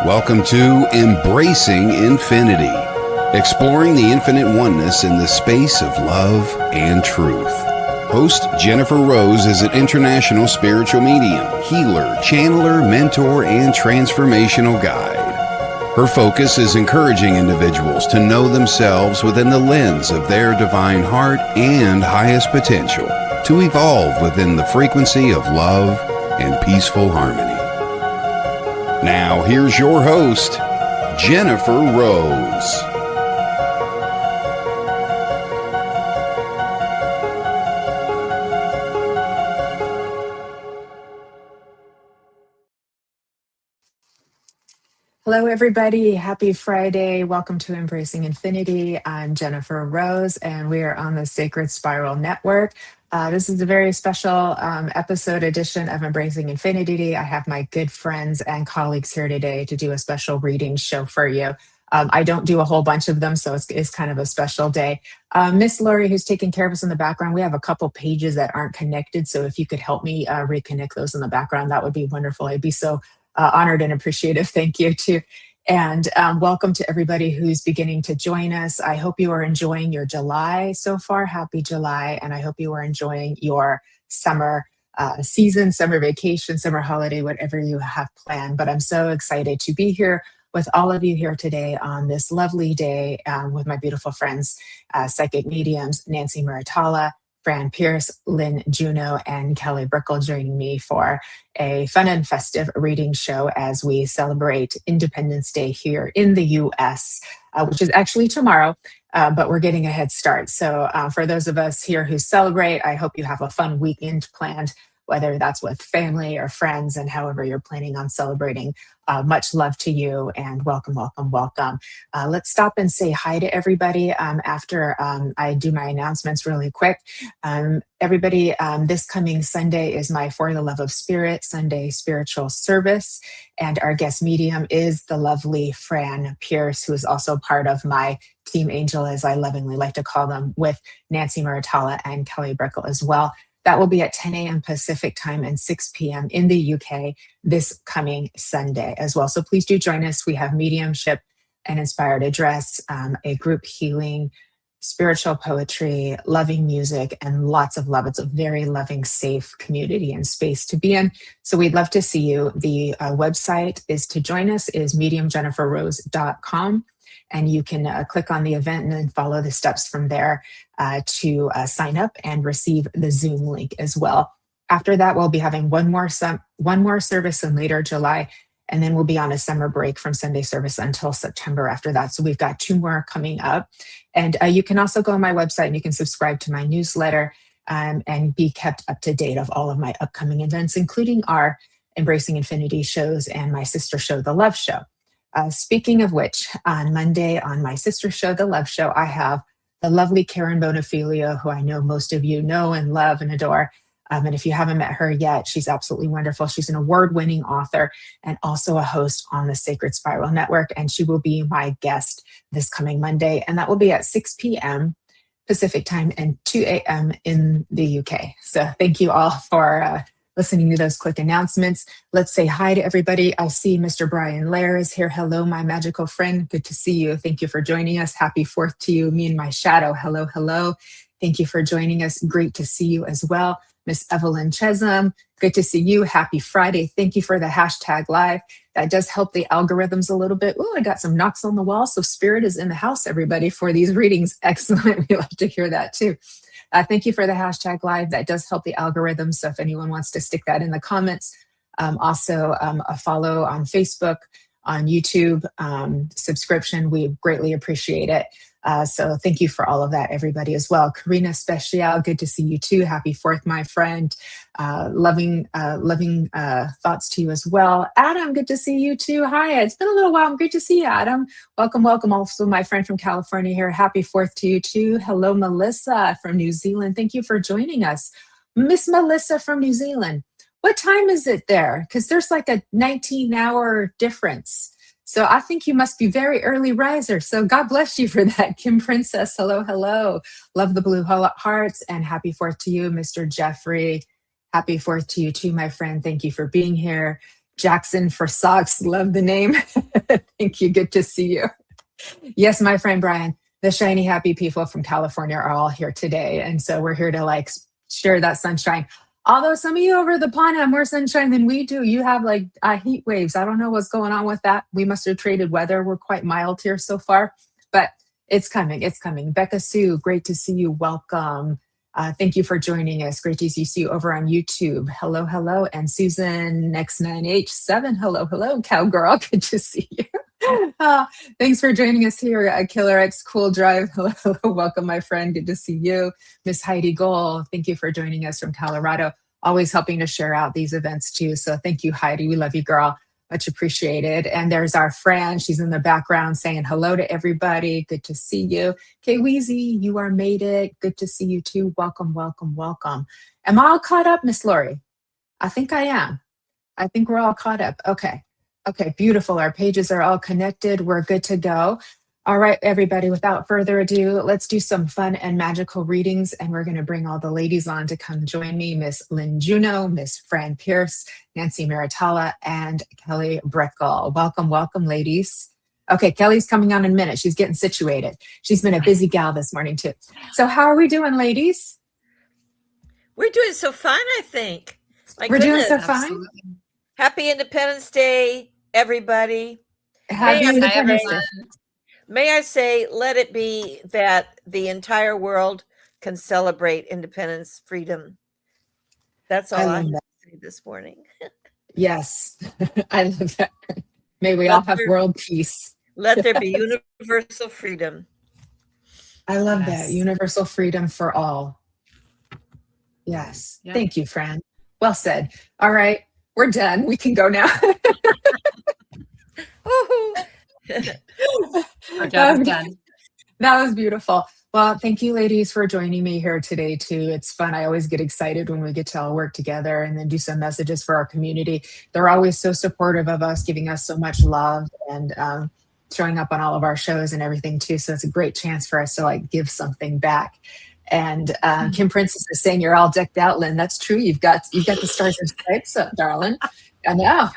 Welcome to Embracing Infinity, exploring the infinite oneness in the space of love and truth. Host Jennifer Rose is an international spiritual medium, healer, channeler, mentor, and transformational guide. Her focus is encouraging individuals to know themselves within the lens of their divine heart and highest potential, to evolve within the frequency of love and peaceful harmony. Now, here's your host, Jennifer Rose. Hello, everybody. Happy Friday. Welcome to Embracing Infinity. I'm Jennifer Rose, and we are on the Sacred Spiral Network. This is a very special episode edition of Embracing Infinity. I have my good friends and colleagues here today to do a special reading show for you. I don't do a whole bunch of them, so it's kind of a special day. Miss Lori, who's taking care of us in the background, we have a couple pages that aren't connected, so if you could help me reconnect those in the background, that would be wonderful. I'd be so honored and appreciative. Thank you too. And welcome to everybody who's beginning to join us. I hope you are enjoying your July so far. Happy July. And I hope you are enjoying your summer season, summer vacation, summer holiday, whatever you have planned. But I'm so excited to be here with all of you here today on this lovely day with my beautiful friends, psychic mediums, Nancy Muratalla, Fran Pearce, Lynne Juneau, and Kelly Brickel joining me for a fun and festive reading show as we celebrate Independence Day here in the U.S., which is actually tomorrow, but we're getting a head start. So for those of us here who celebrate, I hope you have a fun weekend planned, whether that's with family or friends, and however you're planning on celebrating. Much love to you, and welcome, welcome, welcome. Let's stop and say hi to everybody after I do my announcements really quick. Everybody, this coming Sunday is my For the Love of Spirit Sunday spiritual service, and our guest medium is the lovely Fran Pearce, who is also part of my Team Angel, as I lovingly like to call them, with Nancy Muratalla and Kelly Brickel as well. That will be at 10 a.m. Pacific time and 6 p.m. in the UK this coming Sunday as well. So please do join us. We have mediumship and inspired address, a group healing, spiritual poetry, loving music, and lots of love. It's a very loving, safe community and space to be in. So we'd love to see you. The website is to join us is mediumjenniferrose.com. And you can click on the event and then follow the steps from there to sign up and receive the Zoom link as well. After that, we'll be having one more service in later July, and then we'll be on a summer break from Sunday service until September after that. So we've got 2 more coming up. And you can also go on my website and you can subscribe to my newsletter and be kept up to date of all of my upcoming events, including our Embracing Infinity shows and my sister show, The Love Show. Speaking of which, on Monday on my sister show, The Love Show, I have the lovely Karen Bonafilio, who I know most of you know and love and adore. And if you haven't met her yet, she's absolutely wonderful. She's an award-winning author and also a host on the Sacred Spiral Network. And she will be my guest this coming Monday. And that will be at 6 p.m. Pacific time and 2 a.m. in the UK. So thank you all for listening to those quick announcements. Let's say hi to everybody. I see Mr. Brian Lair is here. Hello, my magical friend. Good to see you. Thank you for joining us. Happy 4th to you. Me and my shadow. Hello, hello. Thank you for joining us. Great to see you as well. Miss Evelyn Chesham, good to see you. Happy Friday. Thank you for the hashtag live. That does help the algorithms a little bit. Oh, I got some knocks on the wall. So spirit is in the house, everybody, for these readings. Excellent. We love to hear that too. Thank you for the hashtag live. That does help the algorithm. So if anyone wants to stick that in the comments, also a follow on Facebook, on YouTube, subscription, we greatly appreciate it. So thank you for all of that, everybody, as well. Karina Special, good to see you too. Happy 4th, my friend. Loving thoughts to you as well. Adam, good to see you too. Hi, it's been a little while. Great to see you, Adam. Welcome, welcome. Also, my friend from California here. Happy 4th to you too. Hello, Melissa from New Zealand. Thank you for joining us. Miss Melissa from New Zealand. What time is it there? Because there's like a 19-hour difference. So I think you must be very early riser. So God bless you for that. Kim Princess, hello, hello. Love the blue hearts and happy 4th to you, Mr. Jeffrey. Happy 4th to you too, my friend. Thank you for being here. Jackson for socks. Love the name. Thank you. Good to see you. Yes, my friend Brian, the shiny, happy people from California are all here today. And so we're here to like share that sunshine. Although some of you over the pond have more sunshine than we do. You have like heat waves. I don't know what's going on with that. We must have traded weather. We're quite mild here so far, but it's coming. It's coming. Becca Sue, great to see you. Welcome. Thank you for joining us. Great to see you over on YouTube. Hello, hello. And Susan X9H7. Hello, hello. Cowgirl, good to see you. Thanks for joining us here at Killer X Cool Drive. Hello, hello. Welcome, my friend. Good to see you. Miss Heidi Gold, thank you for joining us from Colorado. Always helping to share out these events too. So thank you, Heidi. We love you, girl. Much appreciated. And there's our Fran. She's in the background saying hello to everybody. Good to see you. Kay Weezy, you are made it. Good to see you too. Welcome, welcome, welcome. Am I all caught up, Miss Lori? I think I am. I think we're all caught up. Okay. Okay, beautiful. Our pages are all connected. We're good to go. All right, everybody, without further ado, let's do some fun and magical readings. And we're going to bring all the ladies on to come join me. Miss Lynne Juneau, Miss Fran Pearce, Nancy Muratalla, and Kelly Brickel. Welcome, welcome, ladies. Okay, Kelly's coming on in a minute. She's getting situated. She's been a busy gal this morning, too. So how are we doing, ladies? We're doing so fine, I think. We're doing so fine. Happy Independence Day, everybody. Happy Independence Day. May I say, let it be that the entire world can celebrate independence, freedom. That's all I have to say this morning. Yes, I love that. May we all have world peace. Let there be universal freedom. I love that. Universal freedom for all. Yes. Yeah. Thank you, Fran. Well said. All right. We're done. We can go now. Our job is done. That was beautiful. Well, thank you, ladies, for joining me here today, too. It's fun. I always get excited when we get to all work together and then do some messages for our community. They're always so supportive of us, giving us so much love and showing up on all of our shows and everything, too. So it's a great chance for us to like give something back. And Kim Princess is saying you're all decked out, Lynn. That's true. You've got the stars and stripes up, darling. I know.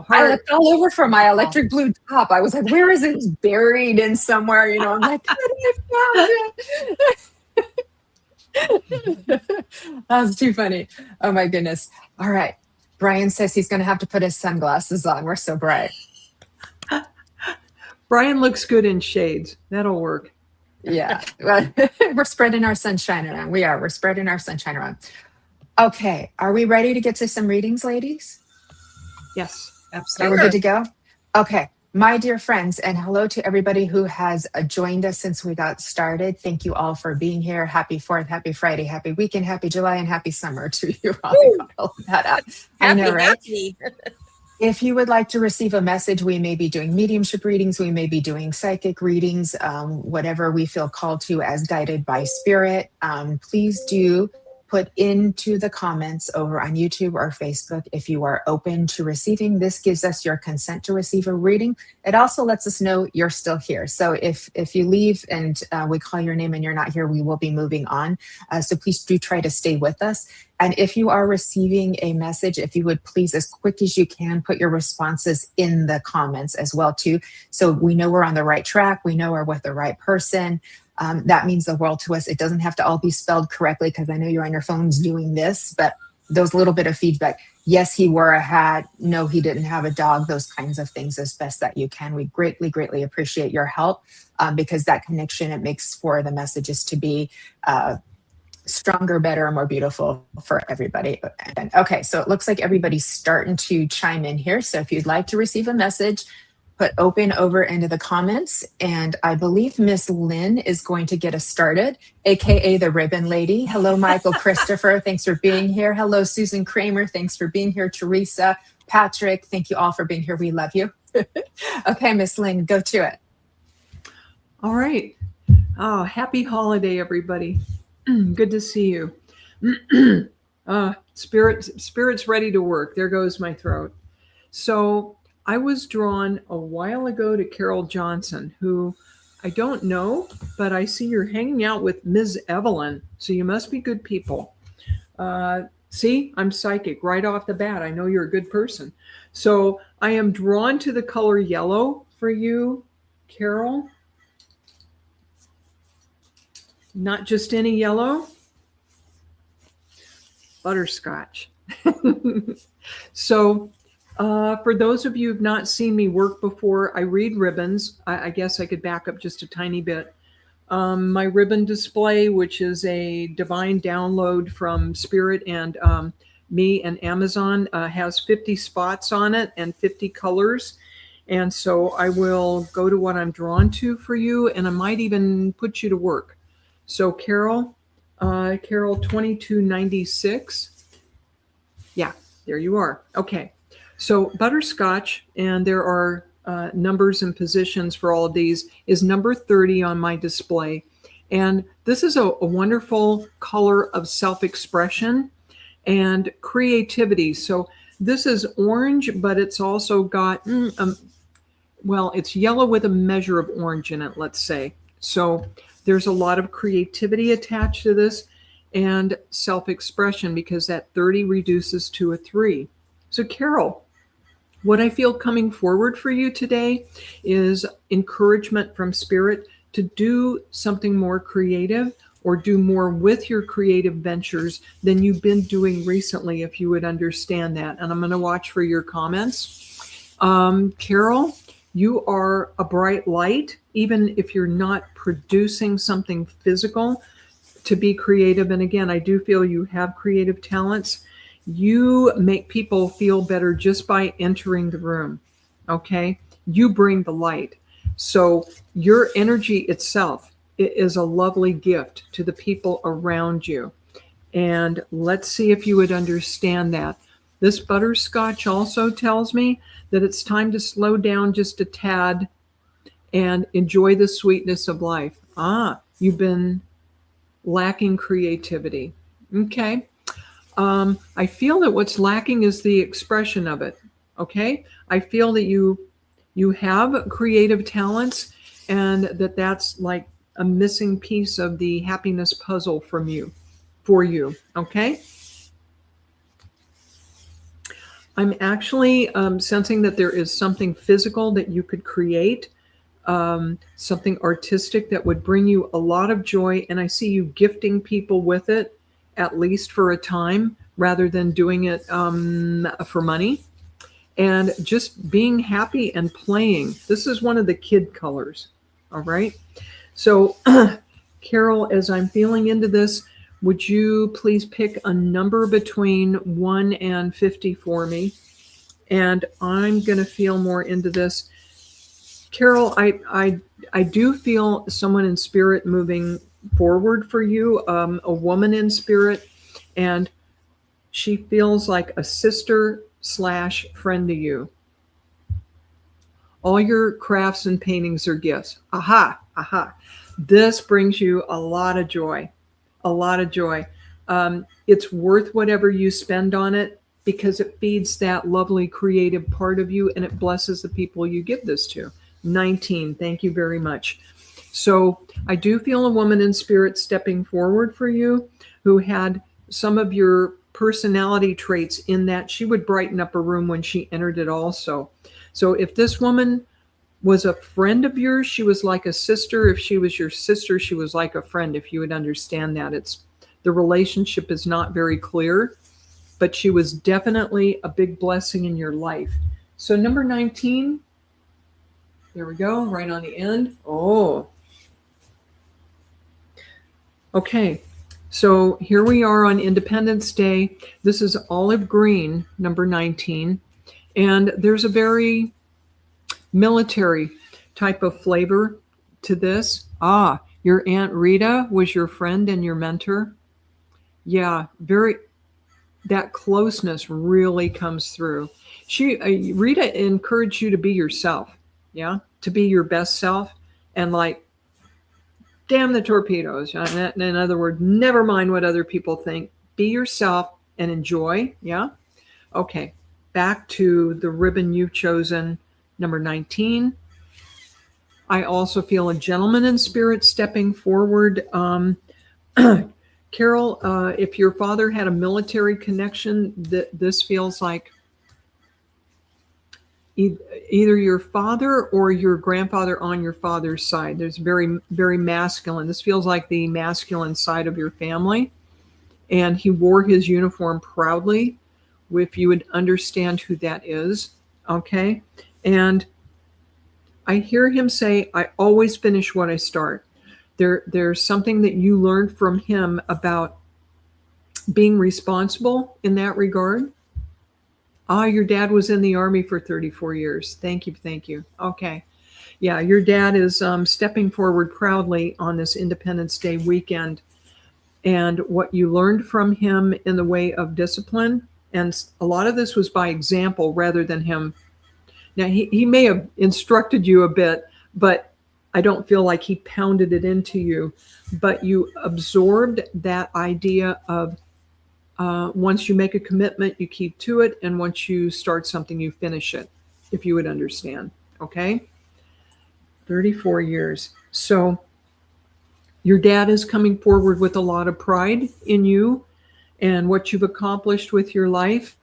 I looked all over for my electric blue top. I was like, where is it? It's buried in somewhere, you know. I'm like, I found it. That was too funny. Oh my goodness. All right. Brian says he's gonna have to put his sunglasses on. We're so bright. Brian looks good in shades. That'll work. Yeah. We're spreading our sunshine around. We're spreading our sunshine around. Okay. Are we ready to get to some readings, ladies? Yes, absolutely. We're good to go? Okay. My dear friends, and hello to everybody who has joined us since we got started. Thank you all for being here. Happy 4th, happy Friday, happy weekend, happy July, and happy summer to you all. That up. I know, right? If you would like to receive a message, we may be doing mediumship readings. We may be doing psychic readings, whatever we feel called to as guided by spirit. Please do put into the comments over on YouTube or Facebook if you are open to receiving. This gives us your consent to receive a reading. It also lets us know you're still here. So if you leave and we call your name and you're not here, we will be moving on. So please do try to stay with us. And if you are receiving a message, if you would please, as quick as you can, put your responses in the comments as well too. So we know we're on the right track. We know we're with the right person. That means the world to us. It doesn't have to all be spelled correctly because I know you're on your phones doing this, but those little bit of feedback. Yes, he wore a hat. No, he didn't have a dog. Those kinds of things as best that you can. We greatly, greatly appreciate your help because that connection, it makes for the messages to be stronger, better, and more beautiful for everybody. Okay, so it looks like everybody's starting to chime in here. So if you'd like to receive a message, put open over into the comments. And I believe Miss Lynn is going to get us started, AKA the Ribbon Lady. Hello, Michael Christopher. Thanks for being here. Hello, Susan Kramer. Thanks for being here. Teresa, Patrick, thank you all for being here. We love you. Okay, Miss Lynn, go to it. All right. Oh, happy holiday, everybody. Good to see you. Spirit's ready to work. There goes my throat. So I was drawn a while ago to Carol Johnson, who I don't know, but I see you're hanging out with Ms. Evelyn. So you must be good people. See, I'm psychic right off the bat. I know you're a good person. So I am drawn to the color yellow for you, Carol. Not just any yellow, butterscotch. So for those of you who've not seen me work before, I read ribbons. I guess I could back up just a tiny bit. My ribbon display, which is a divine download from Spirit and me and Amazon, has 50 spots on it and 50 colors. And so I will go to what I'm drawn to for you, and I might even put you to work. So Carol 2296. Yeah, there you are. Okay. So butterscotch, and there are numbers and positions for all of these, is number 30 on my display. And this is a wonderful color of self-expression and creativity. So this is orange, but it's also got, well, it's yellow with a measure of orange in it, let's say. So there's a lot of creativity attached to this and self-expression, because that 30 reduces to a 3. So Carol, what I feel coming forward for you today is encouragement from Spirit to do something more creative, or do more with your creative ventures than you've been doing recently, if you would understand that. And I'm going to watch for your comments. Carol, you are a bright light, even if you're not producing something physical, to be creative. And again, I do feel you have creative talents. You make people feel better just by entering the room. Okay. You bring the light. So your energy itself is a lovely gift to the people around you. And let's see if you would understand that. This butterscotch also tells me that it's time to slow down just a tad and enjoy the sweetness of life. You've been lacking creativity. Okay. I feel that what's lacking is the expression of it. Okay. I feel that you have creative talents, and that's like a missing piece of the happiness puzzle for you. Okay. I'm actually sensing that there is something physical that you could create, something artistic that would bring you a lot of joy. And I see you gifting people with it, at least for a time, rather than doing it for money. And just being happy and playing. This is one of the kid colors. All right. So Carol, as I'm feeling into this, would you please pick a number between 1 and 50 for me? And I'm going to feel more into this. Carol, I do feel someone in spirit moving forward for you, a woman in spirit, and she feels like a sister/friend to you. All your crafts and paintings are gifts. Aha. This brings you a lot of joy. It's worth whatever you spend on it, because it feeds that lovely creative part of you, and it blesses the people you give this to. 19, thank you very much. So I do feel a woman in spirit stepping forward for you, who had some of your personality traits in that she would brighten up a room when she entered it also. So if this woman was a friend of yours, she was like a sister. If she was your sister, she was like a friend, if you would understand that. The relationship is not very clear, but she was definitely a big blessing in your life. So number 19, there we go, right on the end. Oh, okay. So here we are on Independence Day. This is olive green, number 19. And there's a very military type of flavor to this. Your Aunt Rita was your friend and your mentor. Yeah, that closeness really comes through. Rita encouraged you to be yourself. Yeah, to be your best self, and like, damn the torpedoes. In other words, never mind what other people think. Be yourself and enjoy. Yeah. Okay. Back to the ribbon you've chosen, number 19. I also feel a gentleman in spirit stepping forward. Carol, if your father had a military connection, this feels like either your father or your grandfather on your father's side. There's very, very masculine. This feels like the masculine side of your family. And he wore his uniform proudly, if you would understand who that is. Okay. And I hear him say, I always finish what I start. There's something that you learned from him about being responsible in that regard. Your dad was in the Army for 34 years. Thank you. Thank you. Okay. Yeah, your dad is stepping forward proudly on this Independence Day weekend. And what you learned from him in the way of discipline, and a lot of this was by example rather than him. Now, he may have instructed you a bit, but I don't feel like he pounded it into you. But you absorbed that idea of once you make a commitment, you keep to it. And once you start something, you finish it, if you would understand. Okay? 34 years. So your dad is coming forward with a lot of pride in you and what you've accomplished with your life.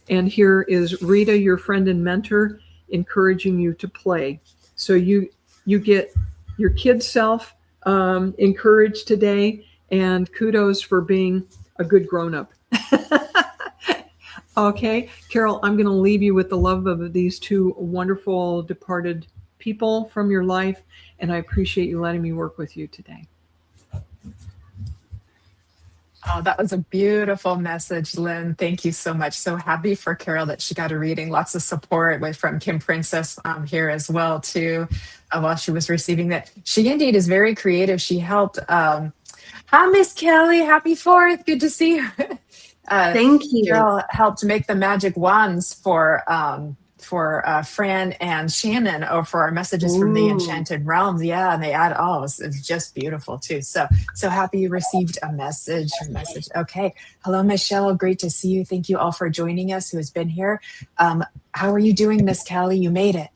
And here is Rita, your friend and mentor, encouraging you to play. So you get your kid self encouraged today, and kudos for being a good grown-up. Okay, Carol, I'm going to leave you with the love of these two wonderful departed people from your life, and I appreciate you letting me work with you today. Oh, that was a beautiful message, Lynn. Thank you so much. So happy for Carol that she got a reading. Lots of support from Kim Princess here as well, too, while she was receiving that. She indeed is very creative. She helped. Hi, Miss Kelly. Happy 4th. Good to see you. Thank you. Carol helped make the magic wands for Fran and Shannon, or for our messages from the Enchanted Realms. Yeah, and they add it's just beautiful too. So happy you received a message. Okay. Hello, Michelle. Great to see you. Thank you all for joining us who has been here. How are you doing, Miss Kelly? You made it.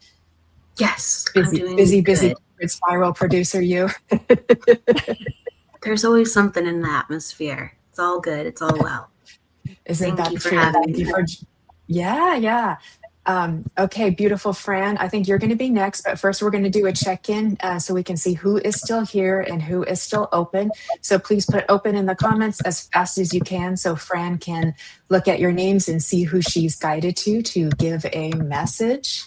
Yes. Busy spiral producer you. There's always something in the atmosphere. It's all good. It's all well. Isn't that true? Thank you for yeah. Okay, beautiful Fran. I think you're going to be next, but first we're going to do a check-in so we can see who is still here and who is still open. So please put open in the comments as fast as you can so Fran can look at your names and see who she's guided to give a message.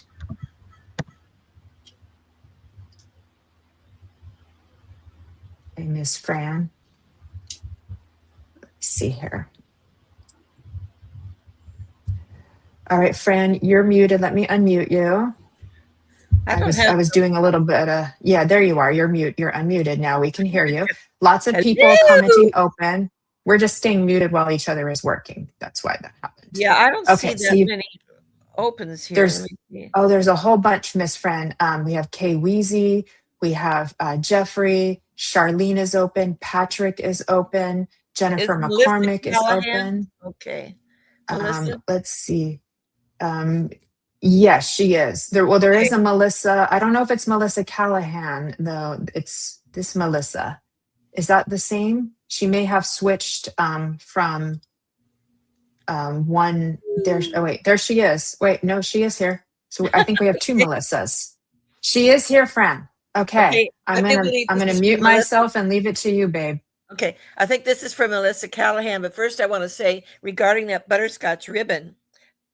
Okay, Miss Fran. Let's see here. All right, Fran, you're muted. Let me unmute you. I was doing a little bit of, there you are. You're unmuted now. We can hear you. Lots of people commenting open. We're just staying muted while each other is working. That's why that happened. Yeah, I don't see that many opens here. There's a whole bunch, Miss Fran. We have Kay Weezy. We have Jeffrey. Charlene is open. Patrick is open. Jennifer McCormick is open. Okay. Let's see. Yes, she is. There is a Melissa. I don't know if it's Melissa Callahan, though. It's this Melissa. Is that the same? She may have switched from one there. Oh wait, there she is. Wait, no, she is here. So I think we have two Melissas. She is here, Fran. Okay. I'm gonna mute myself and leave it to you, babe. Okay, I think this is from Melissa Callahan, but first I want to say regarding that butterscotch ribbon,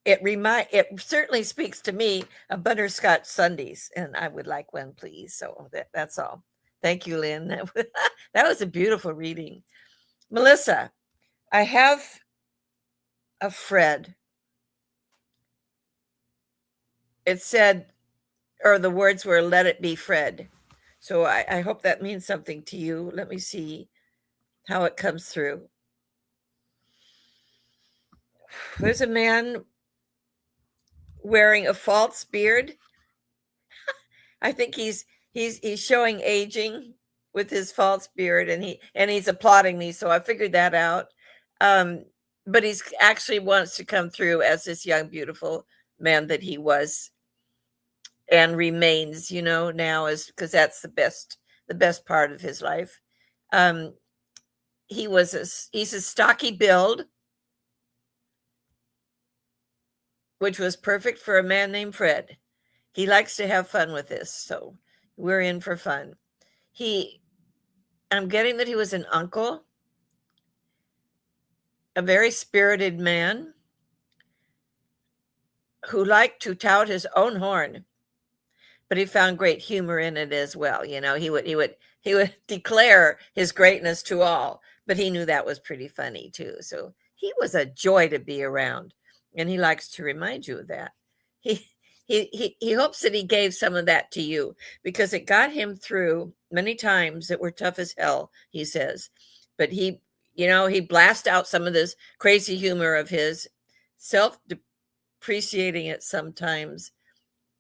it certainly speaks to me of butterscotch sundaes, and I would like one, please. So that's all. Thank you, Lynn. That was a beautiful reading. Melissa, I have a Fred. It said, or the words were, "Let it be Fred." So I hope that means something to you. Let me see how it comes through. There's a man wearing a false beard. I think he's showing aging with his false beard, and he's applauding me. So I figured that out. But he's actually wants to come through as this young, beautiful man that he was and remains, now, is because that's the best part of his life. he's a stocky build, which was perfect for a man named Fred. He likes to have fun with this, so we're in for fun. I'm getting that he was an uncle, a very spirited man who liked to tout his own horn, but he found great humor in it as well. You know, he would declare his greatness to all, but he knew that was pretty funny too. So he was a joy to be around, and he likes to remind you of that. He hopes that he gave some of that to you, because it got him through many times that were tough as hell, he says. But he blasts out some of this crazy humor of his, self-depreciating it sometimes,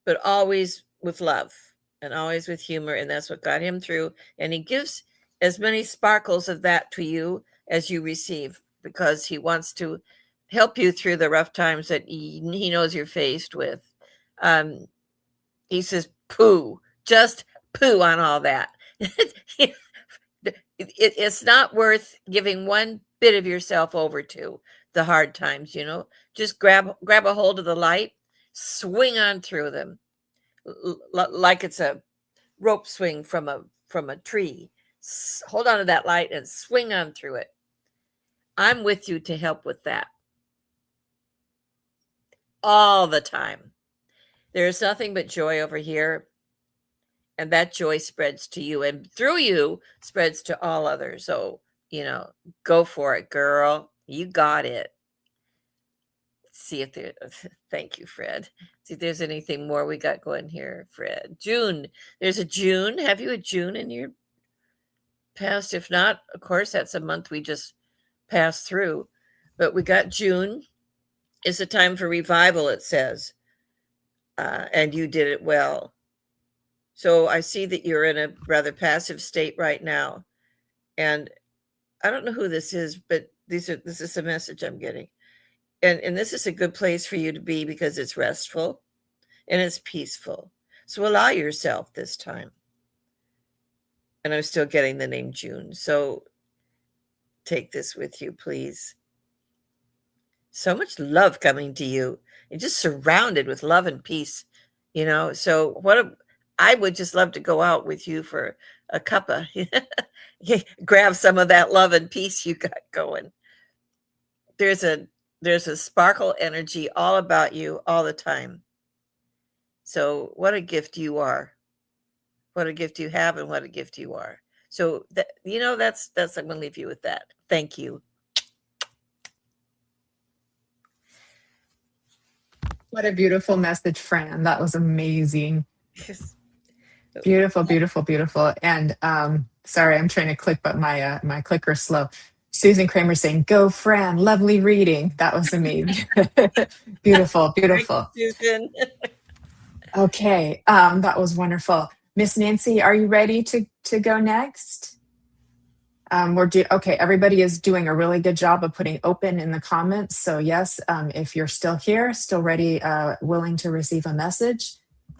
but always with love and always with humor. And that's what got him through. And he gives as many sparkles of that to you as you receive, because he wants to help you through the rough times that he knows you're faced with. He says, just poo on all that. It's not worth giving one bit of yourself over to the hard times, just grab a hold of the light, swing on through them like it's a rope swing from a tree. Hold on to that light and swing on through it. I'm with you to help with that all the time. There's nothing but joy over here, and that joy spreads to you, and through you spreads to all others. So, go for it, girl. You got it. See if there. Thank you, Fred. See if there's anything more we got going here, Fred. June. There's a June. Have you a June in your past? If not, of course, that's a month we just passed through. But we got June. It's a time for revival, it says. And you did it well. So I see that you're in a rather passive state right now. And I don't know who this is, but this is a message I'm getting. And this is a good place for you to be, because it's restful and it's peaceful. So allow yourself this time. And I'm still getting the name June. So take this with you, please. So much love coming to you. You're just surrounded with love and peace, So I would just love to go out with you for a cuppa. Grab some of that love and peace you got going. There's a sparkle energy all about you all the time. So what a gift you are. What a gift you have, and what a gift you are. So that's I'm going to leave you with that. Thank you. What a beautiful message, Fran. That was amazing. Beautiful, beautiful, beautiful. And sorry, I'm trying to click, but my clicker's slow. Susan Kramer saying, "Go, Fran, lovely reading." That was amazing. Beautiful, beautiful. Thank you, Susan. Okay, that was wonderful. Miss Nancy, are you ready to go next? Okay, everybody is doing a really good job of putting open in the comments. So yes, if you're still here, still ready, willing to receive a message,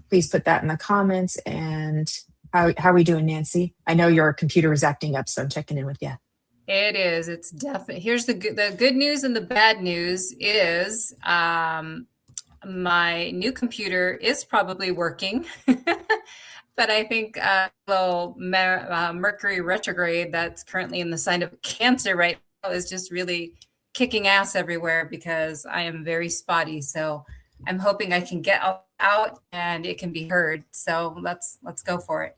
please put that in the comments. And how are we doing, Nancy? I know your computer is acting up, so I'm checking in with you. It is. It's definitely. Here's the good news and the bad news is my new computer is probably working. But I think a little Mercury retrograde that's currently in the sign of Cancer right now is just really kicking ass everywhere, because I am very spotty. So I'm hoping I can get out and it can be heard. So let's go for it.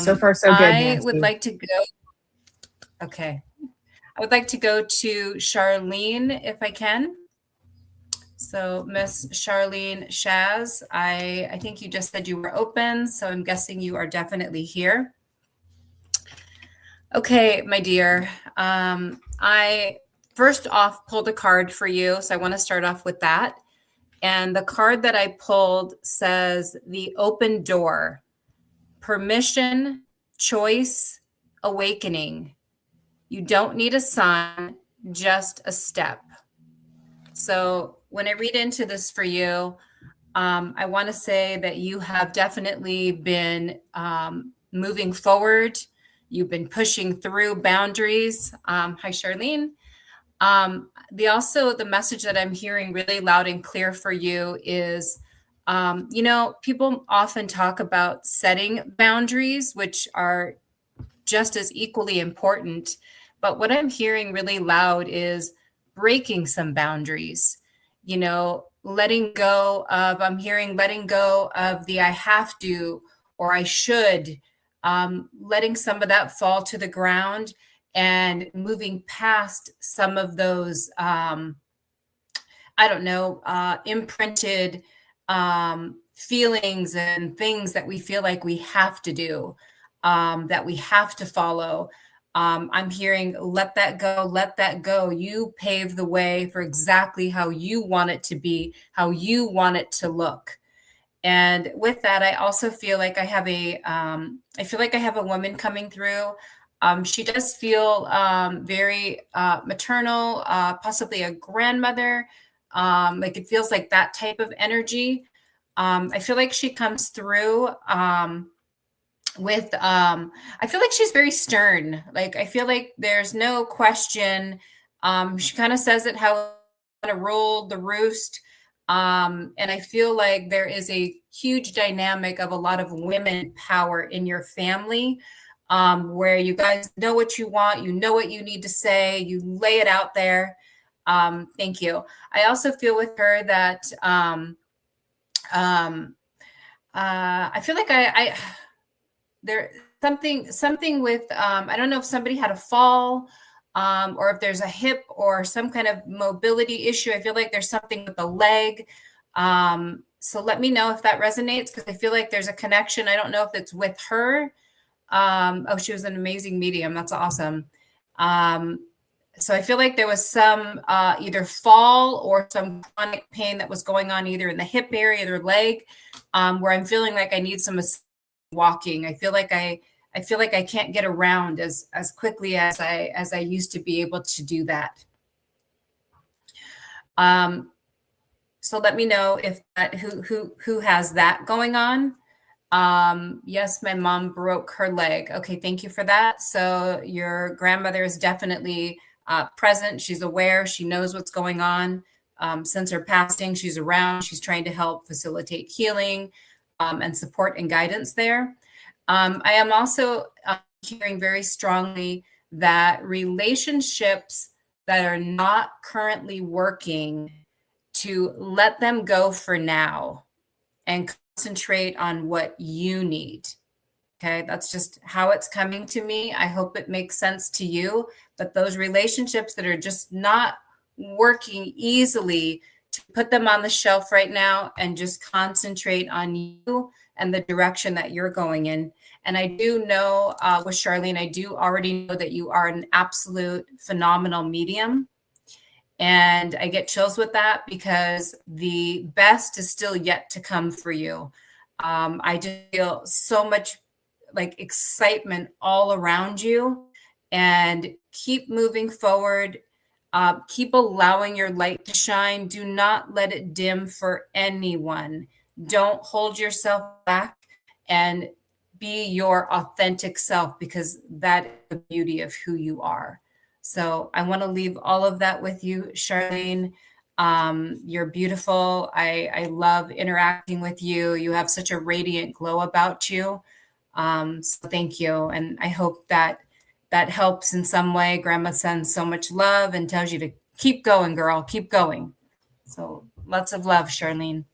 So far, so good, I would like to go. Okay. I would like to go to Charlene if I can. So Miss Charlene Shaz, I think you just said you were open, so I'm guessing you are definitely here. Okay, my dear. I first off pulled a card for you, so I want to start off with that. And the card that I pulled says the open door, permission, choice, awakening. You don't need a sign, just a step. So when I read into this for you, I want to say that you have definitely been moving forward. You've been pushing through boundaries. Hi, Charlene. The message that I'm hearing really loud and clear for you is, people often talk about setting boundaries, which are just as equally important. But what I'm hearing really loud is breaking some boundaries, letting go of the I have to or I should, letting some of that fall to the ground and moving past some of those, imprinted feelings and things that we feel like we have to do, that we have to follow. I'm hearing, let that go, let that go. You pave the way for exactly how you want it to be, how you want it to look. And with that, I also feel like I have a woman coming through. She does feel very maternal, possibly a grandmother. Like it feels like that type of energy. I feel like she comes through I feel like she's very stern. Like I feel like there's no question. She kind of says it how to rule the roost. And I feel like there is a huge dynamic of a lot of women power in your family, where you guys know what you want, you know what you need to say, you lay it out there. Thank you. I also feel with her that I feel like there something with I don't know if somebody had a fall, or if there's a hip or some kind of mobility issue. I feel like there's something with the leg. So let me know if that resonates, because I feel like there's a connection. I don't know if it's with her. She was an amazing medium. That's awesome. So I feel like there was some either fall or some chronic pain that was going on either in the hip area or leg, where I'm feeling like I need some walking. I feel like I can't get around as quickly as I used to be able to do that. So let me know if that, who has that going on. Yes, my mom broke her leg. Okay, thank you for that. So your grandmother is definitely present. She's aware. She knows what's going on. Since her passing, she's around. She's trying to help facilitate healing and support and guidance there. I am also hearing very strongly that relationships that are not currently working, to let them go for now and concentrate on what you need. Okay, that's just how it's coming to me. I hope it makes sense to you, that those relationships that are just not working easily, to put them on the shelf right now and just concentrate on you and the direction that you're going in. And I do know with Charlene, I do already know that you are an absolute phenomenal medium. And I get chills with that, because the best is still yet to come for you. I just feel so much like excitement all around you, and keep moving forward. Keep allowing your light to shine. Do not let it dim for anyone. Don't hold yourself back, and be your authentic self, because that is the beauty of who you are. So I want to leave all of that with you, Charlene. You're beautiful. I love interacting with you. You have such a radiant glow about you. So thank you. And I hope that helps in some way. Grandma sends so much love and tells you to keep going, girl, keep going. So lots of love, Charlene.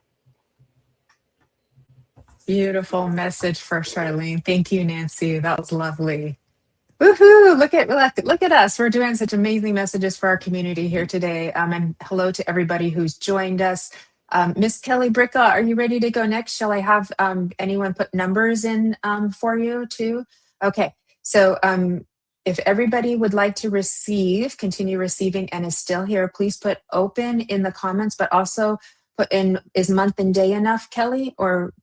Beautiful message for Charlene. Thank you, Nancy. That was lovely. Woohoo! Look at us. We're doing such amazing messages for our community here today. And hello to everybody who's joined us. Miss Kelly Brickel, are you ready to go next? Shall I have anyone put numbers in for you too? Okay. So if everybody would like to continue receiving and is still here, please put open in the comments, but also put in, is month and day enough, Kelly, or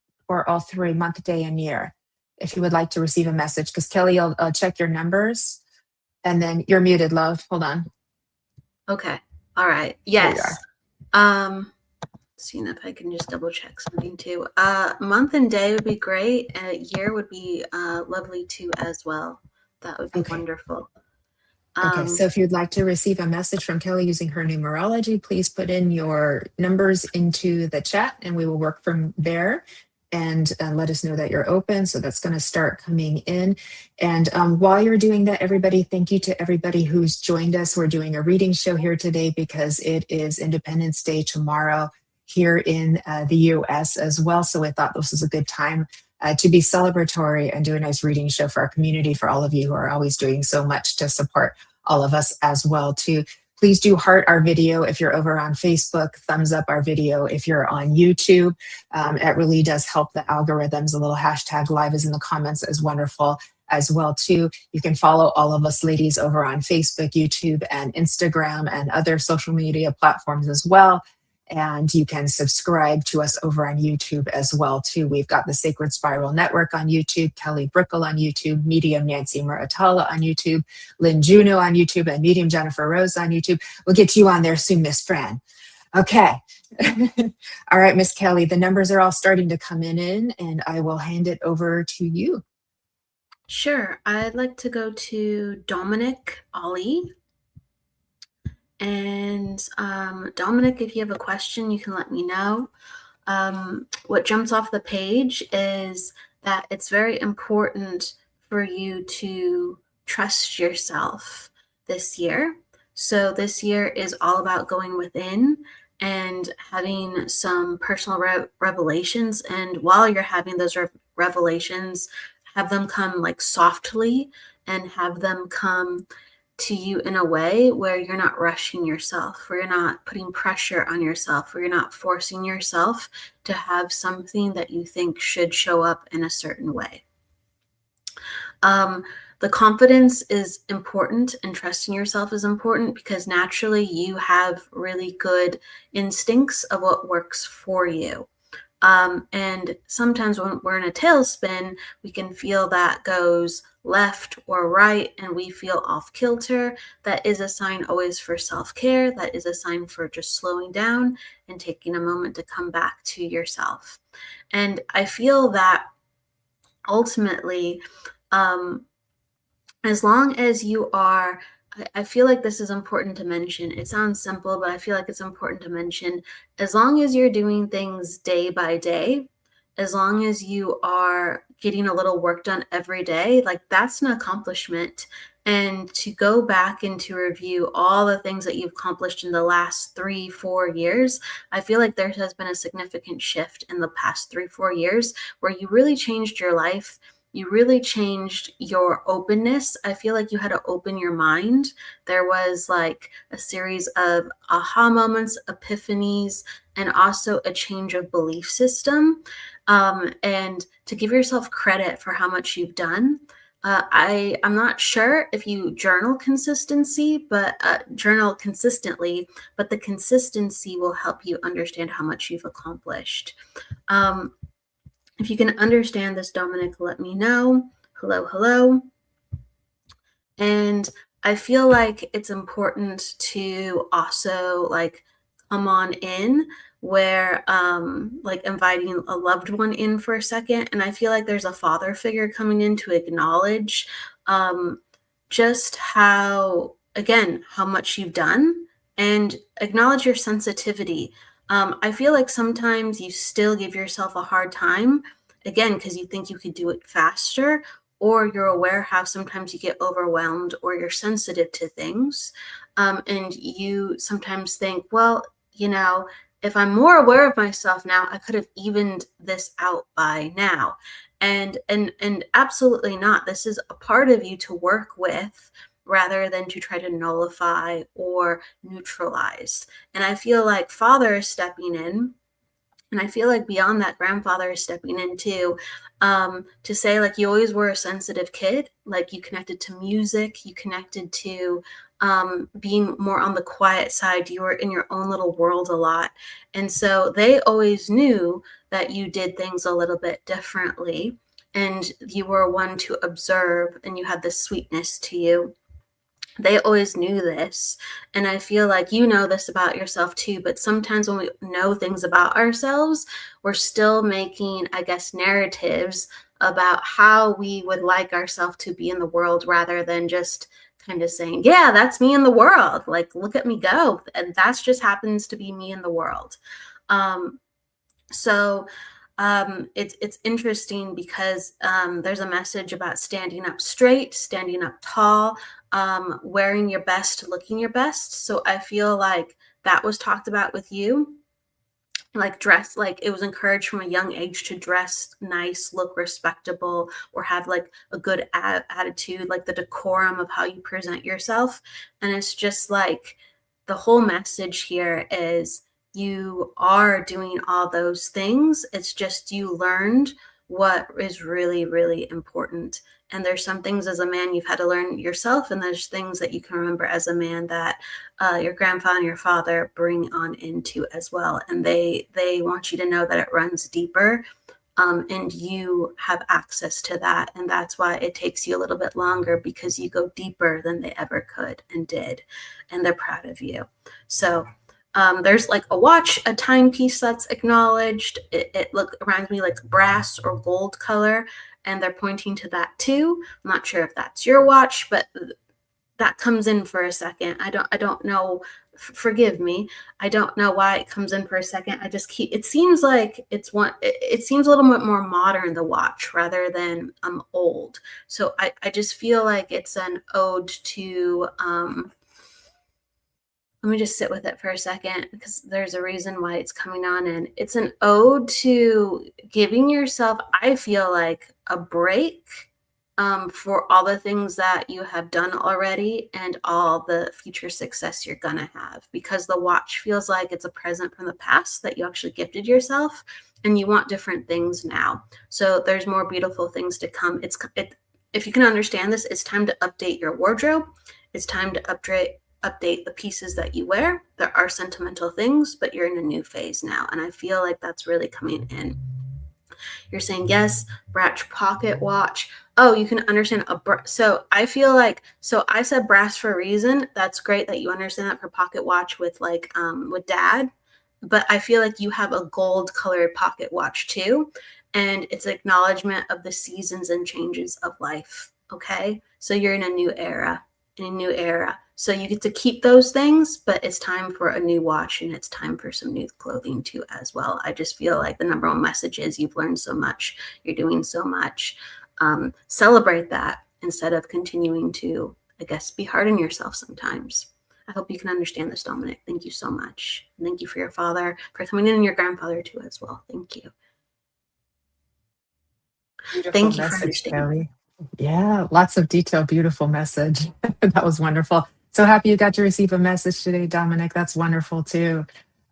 all three, month, day, and year, if you would like to receive a message, because Kelly, I'll check your numbers, and then you're muted, love. Hold on. Okay. All right. Yes. Seeing if I can just double check something too. Month and day would be great. Year would be lovely too as well. that would be Okay. wonderful. Okay, so if you'd like to receive a message from Kelly using her numerology, please put in your numbers into the chat and we will work from there, and let us know that you're open. So that's going to start coming in. And while you're doing that, everybody, thank you to everybody who's joined us. We're doing a reading show here today because it is Independence Day tomorrow here in the US as well. So I thought this was a good time to be celebratory and do a nice reading show for our community, for all of you who are always doing so much to support all of us as well too. Please do heart our video if you're over on Facebook, thumbs up our video if you're on YouTube. It really does help the algorithms. A little hashtag live is in the comments is wonderful as well too. You can follow all of us ladies over on Facebook, YouTube, and Instagram and other social media platforms as well. And you can subscribe to us over on YouTube as well too. We've got the Sacred Spiral Network on YouTube, Kelly Brickel on YouTube, Medium Nancy Muratalla on YouTube, Lynne Juneau on YouTube, and Medium Jennifer Rose on YouTube. We'll get you on there soon, Miss Fran. Okay. All right, Miss Kelly, the numbers are all starting to come in, and I will hand it over to you. Sure. I'd like to go to Dominic Ali. And Dominic, if you have a question, you can let me know. What jumps off the page is that it's very important for you to trust yourself this year. So this year is all about going within and having some personal revelations. And while you're having those revelations, have them come like softly and have them come to you in a way where you're not rushing yourself, where you're not putting pressure on yourself, where you're not forcing yourself to have something that you think should show up in a certain way. The confidence is important and trusting yourself is important because naturally you have really good instincts of what works for you. And sometimes when we're in a tailspin, we can feel that goes left or right and we feel off kilter. That is a sign always for self-care. That is a sign for just slowing down and taking a moment to come back to yourself. And I feel that ultimately, as long as you are, I feel like this is important to mention. It sounds simple, but I feel like it's important to mention. As long as you're doing things day by day, as long as you are getting a little work done every day, like that's an accomplishment. And to go back and to review all the things that you've accomplished in the last 3-4 years, I feel like there has been a significant shift in the past 3-4 years where you really changed your life. You really changed your openness. I feel like you had to open your mind. There was like a series of aha moments, epiphanies, and also a change of belief system. And to give yourself credit for how much you've done. I'm not sure if you journal consistently, but the consistency will help you understand how much you've accomplished. If you can understand this, Dominic, let me know. Hello. And I feel like it's important to also like come on in where like inviting a loved one in for a second. And I feel like there's a father figure coming in to acknowledge just how much you've done and acknowledge your sensitivity. I feel like sometimes you still give yourself a hard time, again, because you think you could do it faster, or you're aware how sometimes you get overwhelmed or you're sensitive to things. And you sometimes think, well, if I'm more aware of myself now, I could have evened this out by now. And absolutely not. This is a part of you to work with rather than to try to nullify or neutralize. And I feel like Father is stepping in. And I feel like beyond that, Grandfather is stepping in too, to say like you always were a sensitive kid, like you connected to music, you connected to being more on the quiet side. You were in your own little world a lot. And so they always knew that you did things a little bit differently and you were one to observe and you had this sweetness to you. they always knew this. And I feel like you know this about yourself too, but sometimes when we know things about ourselves, we're still making, I guess, narratives about how we would like ourselves to be in the world, rather than just kind of saying, yeah, that's me in the world. Like, look at me go. And that's just happens to be me in the world. It's interesting because there's a message about standing up straight, standing up tall, wearing your best, looking your best. So I feel like that was talked about with you. Like dress, like it was encouraged from a young age to dress nice, look respectable, or have like a good attitude, like the decorum of how you present yourself. And it's just like the whole message here is you are doing all those things. It's just you learned what is really, really important. And there's some things as a man you've had to learn yourself, and there's things that you can remember as a man that your grandfather and your father bring on into as well. And they want you to know that it runs deeper, and you have access to that. And that's why it takes you a little bit longer, because you go deeper than they ever could and did. And they're proud of you. So there's like a watch, a timepiece that's acknowledged. It reminds me like brass or gold color, and they're pointing to that too. I'm not sure if that's your watch, but that comes in for a second. I don't know. Forgive me. I don't know why it comes in for a second. It seems like it seems a little bit more modern, the watch, rather than old. So I just feel like it's an ode to, let me just sit with it for a second, because there's a reason why it's coming on. And it's an ode to giving yourself, I feel like, a break for all the things that you have done already and all the future success you're gonna have, because the watch feels like it's a present from the past that you actually gifted yourself, and you want different things now. So there's more beautiful things to come. If you can understand this, it's time to update your wardrobe. It's time to update the pieces that you wear. There are sentimental things, but you're in a new phase now. And I feel like that's really coming in. You're saying, yes, Bratch pocket watch. Oh, you can understand so I feel like, so I said brass for a reason. That's great that you understand that for pocket watch with like, with dad. But I feel like you have a gold colored pocket watch too. And it's acknowledgement of the seasons and changes of life. Okay. So you're in a new era. So you get to keep those things, but it's time for a new watch, and it's time for some new clothing too as well. I just feel like the number one message is you've learned so much, you're doing so much. Celebrate that instead of continuing to, I guess, be hard on yourself sometimes. I hope you can understand this, Dominic. Thank you so much. And thank you for your father, for coming in, and your grandfather too as well. Thank you. Beautiful Thank you message, for understanding. Kelly. Yeah, lots of detail, beautiful message. That was wonderful. So happy you got to receive a message today, Dominic. That's wonderful too.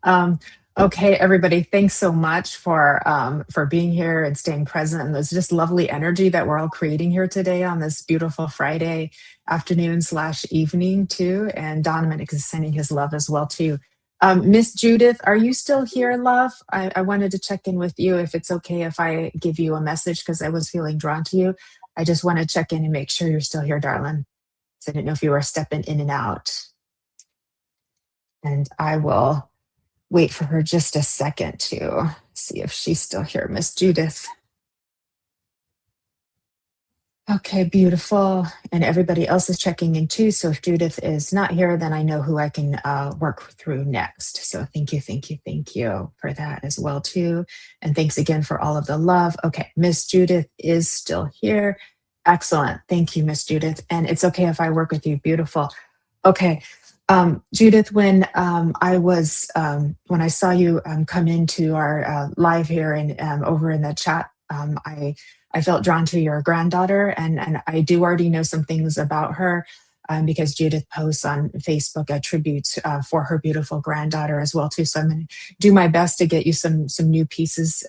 Okay, everybody, thanks so much for being here and staying present. And there's just lovely energy that we're all creating here today on this beautiful Friday afternoon / evening too. And Dominic is sending his love as well too. Miss Judith, are you still here, love? I wanted to check in with you if it's okay if I give you a message, because I was feeling drawn to you. I just want to check in and make sure you're still here, darling. So I didn't know if you were stepping in and out. And I will wait for her just a second to see if she's still here, Miss Judith. Okay, beautiful. And everybody else is checking in too. So if Judith is not here, then I know who I can work through next. So thank you for that as well too. And thanks again for all of the love. Okay, Miss Judith is still here. Excellent. Thank you, Miss Judith. And it's okay if I work with you. Beautiful. Okay. Judith, when I saw you come into our live here and over in the chat, I felt drawn to your granddaughter, and I do already know some things about her because Judith posts on Facebook a tribute for her beautiful granddaughter as well too. So I'm going to do my best to get you some new pieces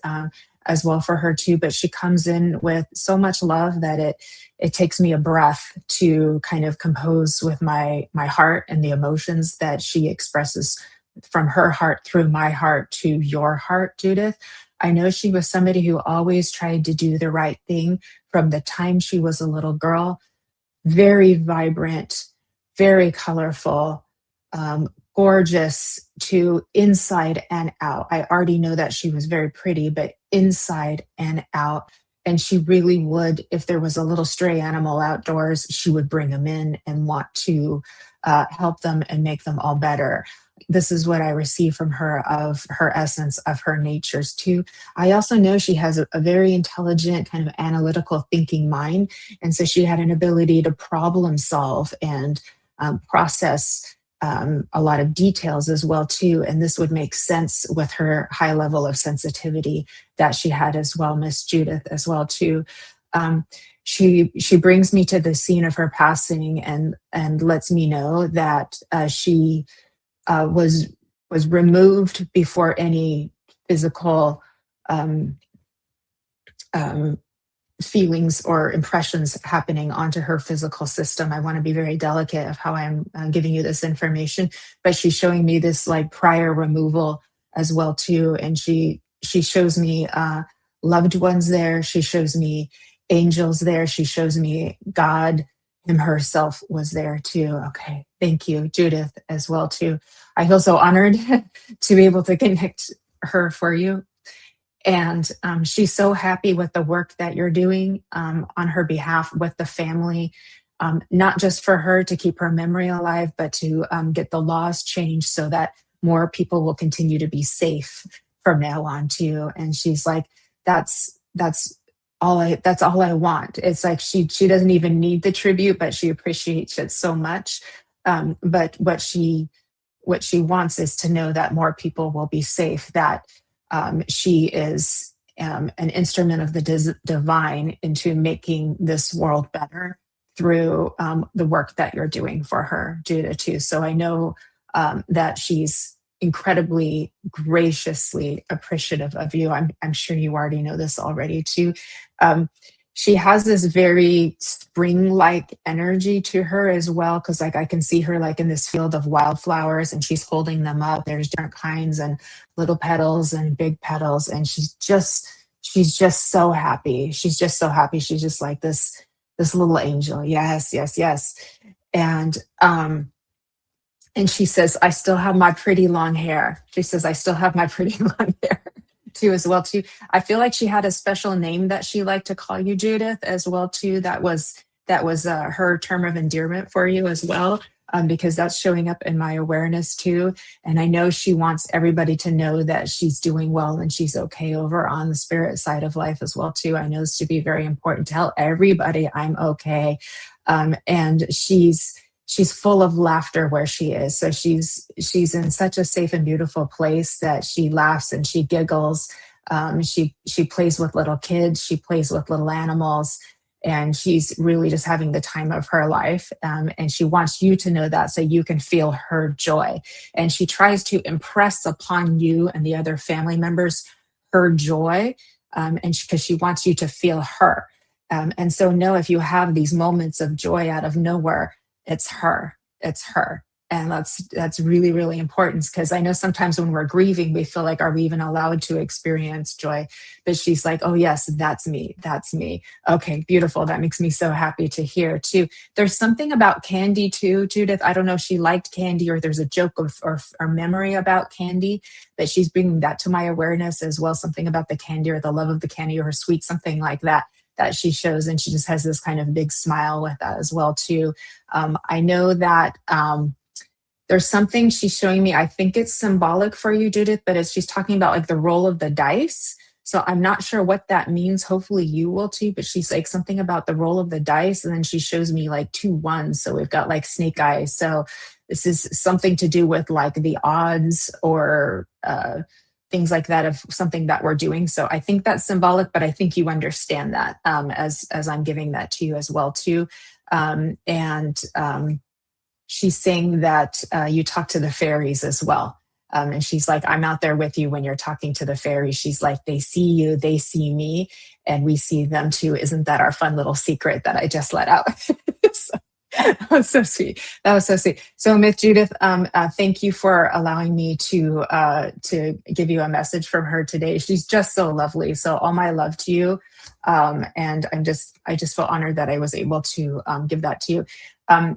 as well for her too. But she comes in with so much love that it takes me a breath to kind of compose with my heart and the emotions that she expresses from her heart through my heart to your heart, Judith. I know she was somebody who always tried to do the right thing from the time she was a little girl. Very vibrant, very colorful, gorgeous to inside and out. I already know that she was very pretty, but inside and out. And she really would, if there was a little stray animal outdoors, she would bring them in and want to help them and make them all better. This is what I receive from her, of her essence, of her natures too. I also know she has a very intelligent, kind of analytical thinking mind. And so she had an ability to problem solve and process a lot of details as well too. And this would make sense with her high level of sensitivity that she had as well, Miss Judith, as well too. She brings me to the scene of her passing and lets me know that she was removed before any physical feelings or impressions happening onto her physical system. I want to be very delicate of how I'm giving you this information, but she's showing me this like prior removal as well too. And she shows me loved ones there. She shows me angels there. She shows me God him herself was there too. Okay. Thank you, Judith, as well too. I feel so honored to be able to connect her for you. And she's so happy with the work that you're doing on her behalf with the family, not just for her to keep her memory alive, but to get the laws changed so that more people will continue to be safe from now on too. And she's like, that's all I want. It's like she doesn't even need the tribute, but she appreciates it so much. But what she wants is to know that more people will be safe, that she is an instrument of the divine into making this world better through the work that you're doing for her, Judah, too. So I know that she's incredibly graciously appreciative of you. I'm sure you already know this already, too. She has this very spring-like energy to her as well, because like I can see her like in this field of wildflowers and she's holding them up. There's different kinds and little petals and big petals, and she's just so happy. She's just so happy. She's just like this little angel. Yes, yes, yes. And she says, I still have my pretty long hair. She says, I still have my pretty long hair. Too as well too. I feel like she had a special name that she liked to call you, Judith, as well too. That was her term of endearment for you as well, because that's showing up in my awareness too. And I know she wants everybody to know that she's doing well and she's okay over on the spirit side of life as well too. I know this to be very important. Tell everybody I'm okay. And she's full of laughter where she is. So she's in such a safe and beautiful place that she laughs and she giggles. She plays with little kids. She plays with little animals. And she's really just having the time of her life. And she wants you to know that so you can feel her joy. And she tries to impress upon you and the other family members her joy, and because she wants you to feel her. And so know if you have these moments of joy out of nowhere, it's her. And that's really, really important, because I know sometimes when we're grieving, we feel like, are we even allowed to experience joy? But she's like, oh yes, that's me. Okay, beautiful. That makes me so happy to hear too. There's something about candy too, Judith. I don't know if she liked candy or there's a joke or memory about candy, but she's bringing that to my awareness as well. Something about the candy or the love of the candy or her sweet, something like that she shows. And she just has this kind of big smile with that as well too. I know that there's something she's showing me. I think it's symbolic for you, Judith, but she's talking about like the roll of the dice. So I'm not sure what that means. Hopefully you will too, but she's like something about the roll of the dice. And then she shows me like 2 ones. So we've got like snake eyes. So this is something to do with like the odds or things like that of something that we're doing. So I think that's symbolic, but I think you understand that as I'm giving that to you as well too. She's saying that you talk to the fairies as well. And she's like, I'm out there with you when you're talking to the fairies. She's like, they see you, they see me, and we see them too. Isn't that our fun little secret that I just let out? That was so sweet. So Miss Judith, thank you for allowing me to give you a message from her today. She's just so lovely. So all my love to you. And I just feel honored that I was able to give that to you.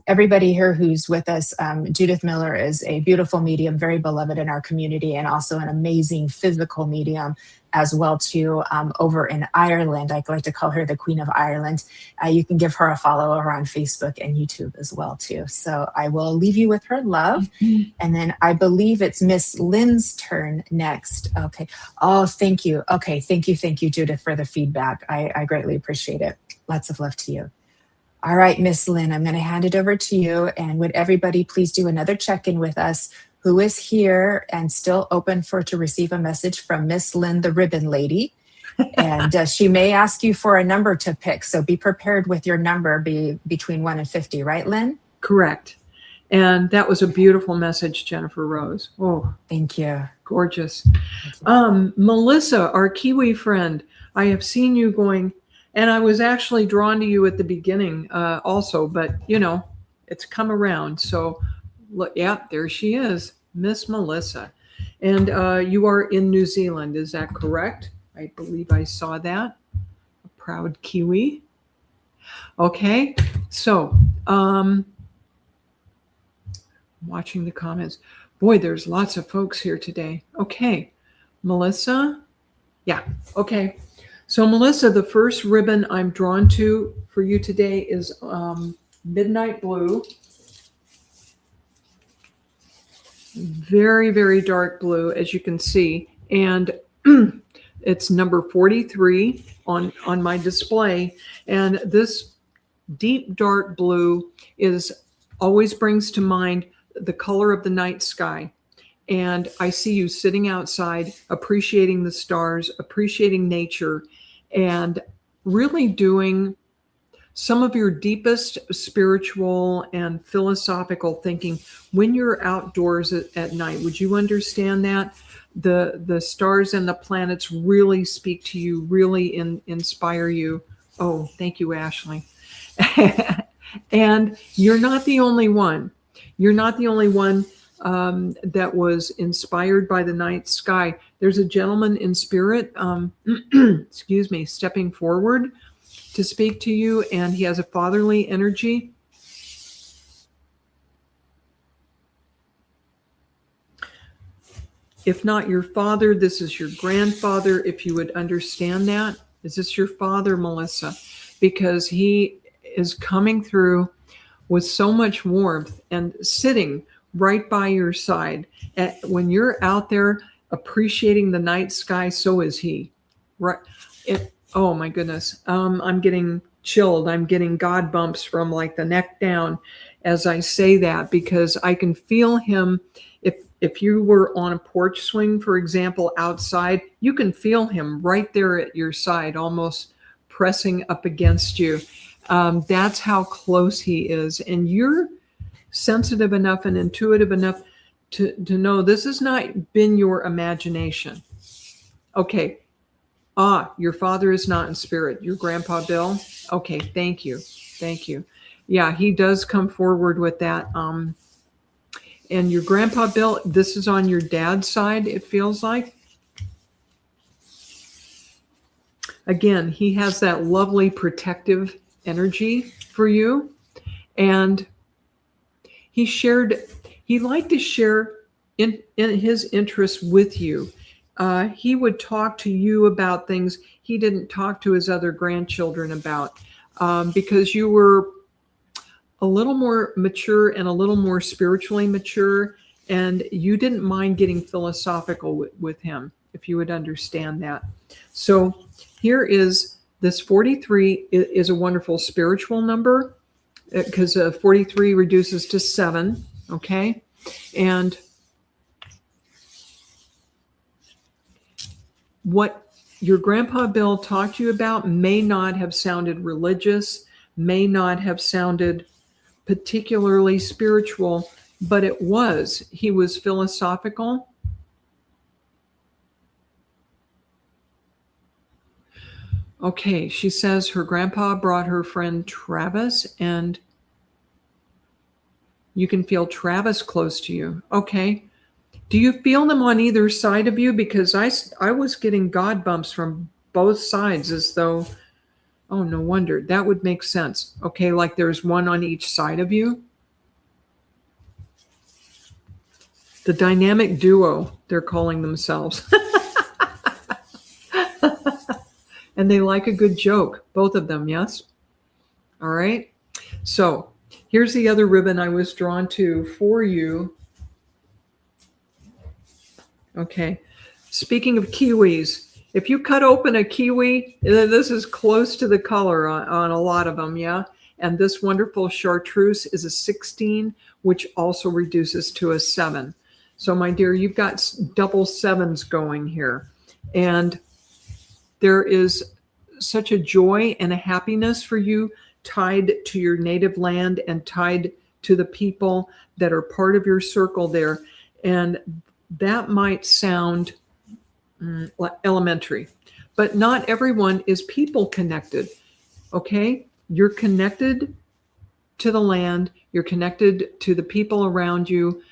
everybody here who's with us, Judith Miller is a beautiful medium, very beloved in our community, and also an amazing physical medium as well too, over in Ireland. I like to call her the Queen of Ireland. You can give her a follow over on Facebook and YouTube as well too. So I will leave you with her love. And then I believe it's Miss Lynn's turn next. Okay. Oh, thank you. Okay. Thank you, Judith, for the feedback. I greatly appreciate it. Lots of love to you. All right, Miss Lynne, I'm going to hand it over to you. And would everybody please do another check-in with us? Who is here and still open to receive a message from Miss Lynne, the ribbon lady? And she may ask you for a number to pick. So be prepared with your number, be between 1 and 50, right, Lynne? Correct. And that was a beautiful message, Jennifer Rose. Oh, thank you. Gorgeous. Melissa, our Kiwi friend, I have seen you going. And I was actually drawn to you at the beginning also, but you know, it's come around. So look, yeah, there she is, Miss Melissa. And you are in New Zealand, is that correct? I believe I saw that. A proud Kiwi. Okay, so watching the comments. Boy, there's lots of folks here today. Okay, Melissa. Yeah, okay. So Melissa, the first ribbon I'm drawn to for you today is Midnight Blue. Very, very dark blue, as you can see. And it's number 43 on my display. And this deep dark blue always brings to mind the color of the night sky. And I see you sitting outside, appreciating the stars, appreciating nature, and really doing some of your deepest spiritual and philosophical thinking when you're outdoors at night. Would you understand that? The stars and the planets really speak to you, really inspire you. Oh, thank you, Ashley. And you're not the only one. You're not the only one that was inspired by the night sky. There's a gentleman in spirit, excuse me, stepping forward to speak to you, and he has a fatherly energy. If not your father, this is your grandfather, if you would understand that. Is this your father, Melissa? Because he is coming through with so much warmth and sitting right by your side. When you're out there appreciating the night sky, so is he. Right? Oh my goodness. I'm getting chilled. I'm getting God bumps from like the neck down as I say that, because I can feel him. If you were on a porch swing, for example, outside, you can feel him right there at your side, almost pressing up against you. That's how close he is. And you're sensitive enough and intuitive enough to know this has not been your imagination. Okay. Your father is not in spirit. Your grandpa Bill? Okay, thank you. Thank you. Yeah, he does come forward with that. And your grandpa Bill, this is on your dad's side, it feels like. Again, he has that lovely protective energy for you. And he liked to share in his interests with you. He would talk to you about things he didn't talk to his other grandchildren about, because you were a little more mature and a little more spiritually mature, and you didn't mind getting philosophical with him, if you would understand that. So here is this 43 is a wonderful spiritual number, because 43 reduces to 7, okay? And what your grandpa Bill talked to you about may not have sounded religious, may not have sounded particularly spiritual, but it was. He was philosophical. Okay, she says her grandpa brought her friend Travis, and you can feel Travis close to you. Okay. Do you feel them on either side of you? Because I was getting God bumps from both sides, as though, Oh, no wonder. That would make sense. Okay, like there's one on each side of you. The dynamic duo, they're calling themselves. And they like a good joke, both of them, yes? All right. So here's the other ribbon I was drawn to for you. Okay. Speaking of kiwis, if you cut open a kiwi, this is close to the color on a lot of them, yeah? And this wonderful chartreuse is a 16, which also reduces to a 7. So, my dear, you've got double 7s going here. And there is such a joy and a happiness for you tied to your native land and tied to the people that are part of your circle there. And that might sound elementary, but not everyone is people connected. Okay? You're connected to the land. You're connected to the people around you.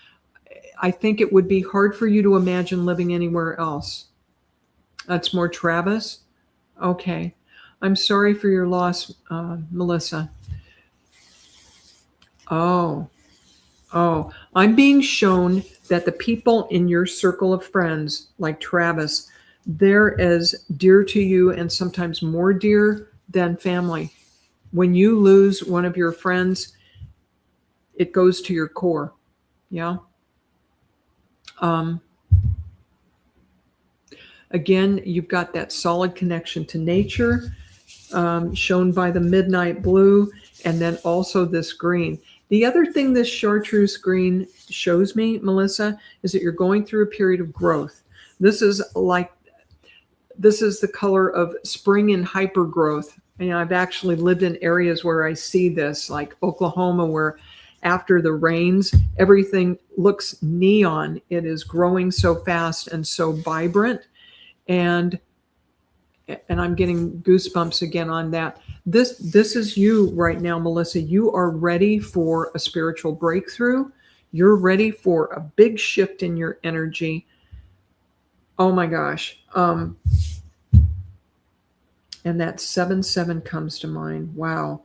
I think it would be hard for you to imagine living anywhere else. That's more Travis. Okay. I'm sorry for your loss, Melissa. Oh, I'm being shown that the people in your circle of friends, like Travis, they're as dear to you and sometimes more dear than family. When you lose one of your friends, it goes to your core. Yeah. Again, you've got that solid connection to nature, shown by the midnight blue, and then also this green. The other thing this chartreuse green shows me, Melissa, is that you're going through a period of growth. This is the color of spring and hyper growth. And I've actually lived in areas where I see this, like Oklahoma, where after the rains, everything looks neon. It is growing so fast and so vibrant. And I'm getting goosebumps again on that. This is you right now, Melissa. You are ready for a spiritual breakthrough. You're ready for a big shift in your energy. Oh my gosh. And that 7-7 comes to mind. Wow.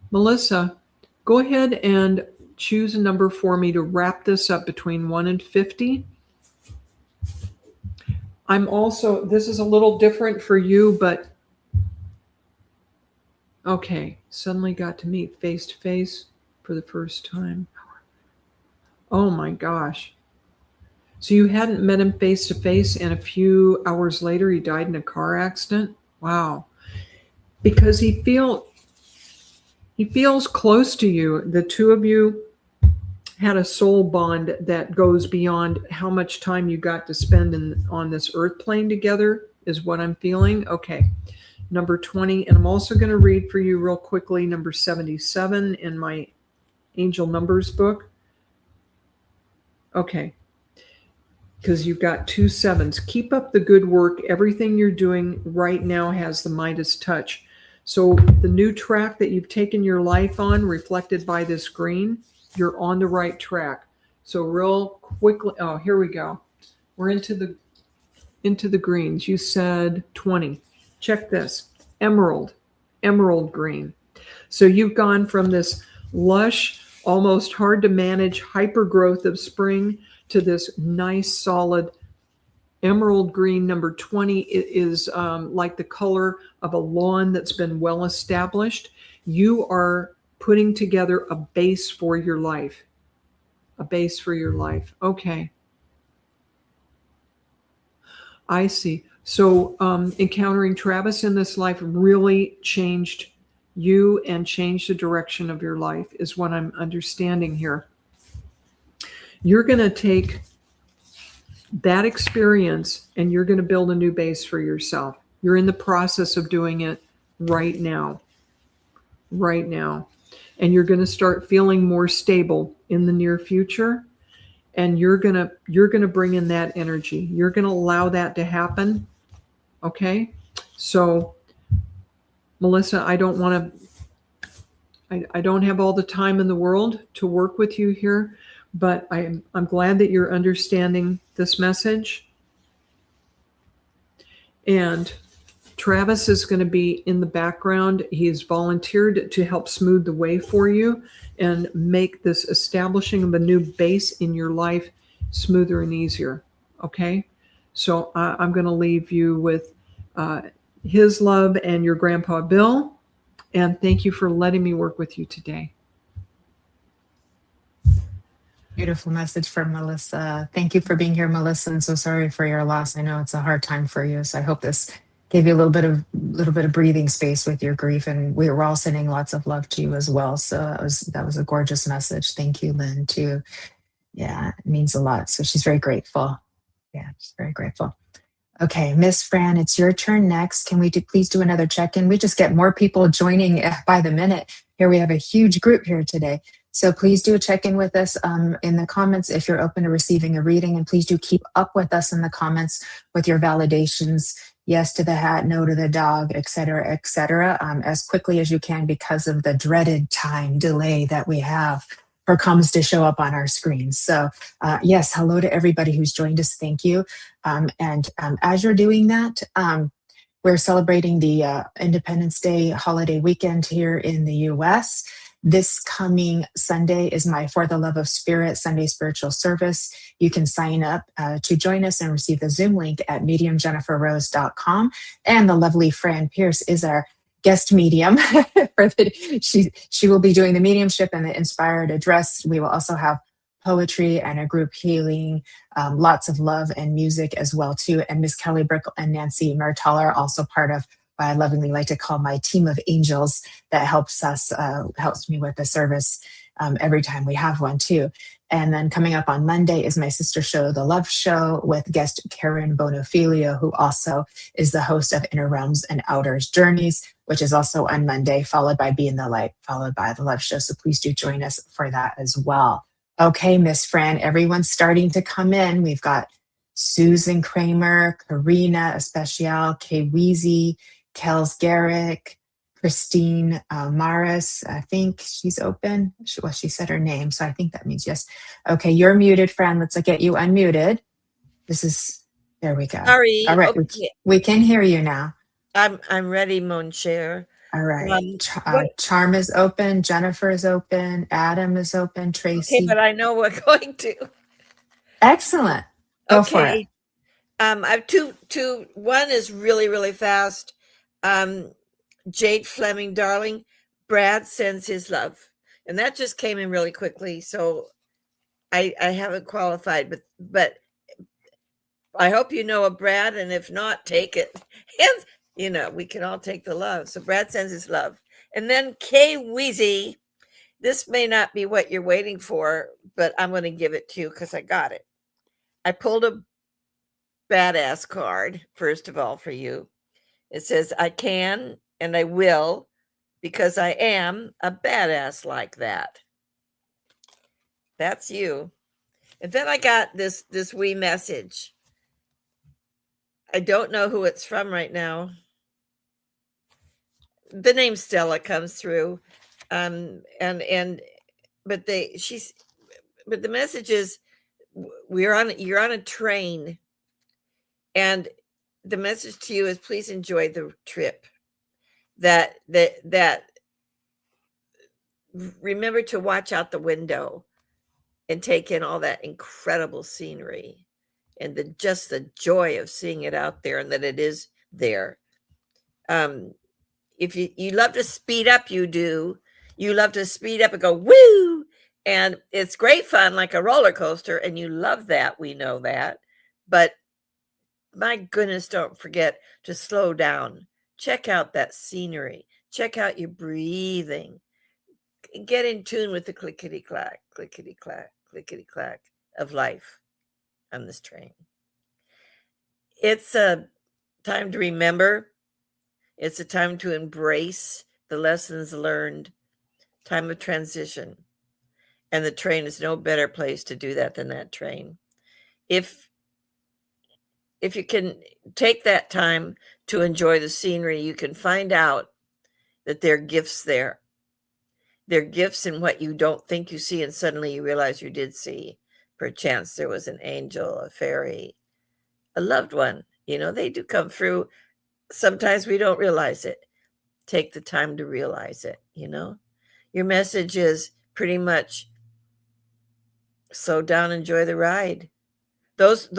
Melissa, go ahead and choose a number for me to wrap this up between 1 and 50. This is a little different for you, but okay, suddenly got to meet face to face for the first time. Oh my gosh. So you hadn't met him face to face, and a few hours later he died in a car accident? Wow. Because he feels close to you. The two of you had a soul bond that goes beyond how much time you got to spend on this earth plane together, is what I'm feeling. Okay, number 20. And I'm also going to read for you real quickly number 77 in my angel numbers book. Okay, because you've got 2 7s. Keep up the good work. Everything you're doing right now has the Midas touch. So the new track that you've taken your life on, reflected by this green, you're on the right track. So real quickly, oh, here we go. We're into the greens. You said 20. Check this. Emerald green. So you've gone from this lush, almost hard to manage hyper growth of spring to this nice, solid emerald green. Number 20 is like the color of a lawn that's been well established. You are putting together a base for your life. A base for your life. Okay. I see. So encountering Travis in this life really changed you and changed the direction of your life, is what I'm understanding here. You're going to take that experience and you're going to build a new base for yourself. You're in the process of doing it right now. Right now. And you're going to start feeling more stable in the near future. And you're going to bring in that energy. You're going to allow that to happen. Okay? So, Melissa, I don't have all the time in the world to work with you here, but I'm glad that you're understanding this message. And Travis is going to be in the background. He's volunteered to help smooth the way for you and make this establishing of a new base in your life smoother and easier. Okay? So I'm going to leave you with his love and your Grandpa Bill. And thank you for letting me work with you today. Beautiful message from Melissa. Thank you for being here, Melissa. And so sorry for your loss. I know it's a hard time for you. So I hope this gave you a little bit of breathing space with your grief. And we were all sending lots of love to you as well. So that was a gorgeous message. Thank you, Lynn, too. Yeah, it means a lot. So she's very grateful. Yeah, she's very grateful. Okay, Miss Fran, it's your turn next. Can we please do another check-in? We just get more people joining by the minute. Here we have a huge group here today. So please do a check-in with us in the comments if you're open to receiving a reading. And please do keep up with us in the comments with your validations. Yes to the hat, no to the dog, et cetera, as quickly as you can because of the dreaded time delay that we have for comms to show up on our screens. So yes, hello to everybody who's joined us. Thank you. And as you're doing that, we're celebrating the Independence Day holiday weekend here in the US. This coming Sunday is my For the Love of Spirit Sunday spiritual service. You can sign up to join us and receive the Zoom link at mediumjenniferrose.com. And the lovely Fran Pearce is our guest medium. She will be doing the mediumship and the inspired address. We will also have poetry and a group healing, lots of love and music as well too. And Miss Kelly Brickel and Nancy Muratalla are also part of what I lovingly like to call my team of angels that helps me with the service every time we have one too. And then coming up on Monday is my sister show, The Love Show, with guest Karen Bonafilio, who also is the host of Inner Realms and Outers Journeys, which is also on Monday, followed by Be in the Light, followed by The Love Show. So please do join us for that as well. Okay, Miss Fran, everyone's starting to come in. We've got Susan Kramer, Karina Especial, Kay Weezy, Kels Garrick, Christine Maris. I think she's open. She said her name, so I think that means yes. Okay, you're muted, Fran. Let's get you unmuted. There we go. Sorry. All right, Okay. we can hear you now. I'm ready, mon cher. All right. Charm is open. Jennifer is open. Adam is open. Tracy. Okay, but I know we're going to. Excellent. Go for it. I have two. One is really, really fast. Jade Fleming, darling, Brad sends his love. And that just came in really quickly. So I haven't qualified, but I hope you know a Brad, and if not, take it. And we can all take the love. So Brad sends his love. And then Kay Weezy, this may not be what you're waiting for, but I'm going to give it to you because I got it. I pulled a badass card, first of all, for you. It says, I can and I will because I am a badass like that. That's you. And then I got this wee message. I don't know who it's from right now. The name Stella comes through. But the message is you're on a train, and the message to you is please enjoy the trip. That remember to watch out the window and take in all that incredible scenery and just the joy of seeing it out there and that it is there. If you love to speed up, you love to speed up and go woo, and it's great fun like a roller coaster, and you love that. We know that, but my goodness, don't forget to slow down. Check out that scenery. Check out your breathing. Get in tune with the clickety-clack, clickety-clack, clickety-clack of life on this train. It's a time to remember. It's a time to embrace the lessons learned. Time of transition. And the train is no better place to do that than that train. If you can take that time to enjoy the scenery, you can find out that there are gifts there. There are gifts in what you don't think you see, and suddenly you realize you did see. Perchance there was an angel, a fairy, a loved one. They do come through sometimes we don't realize it. Take the time to realize it, you know? Your message is pretty much slow down, enjoy the ride. Those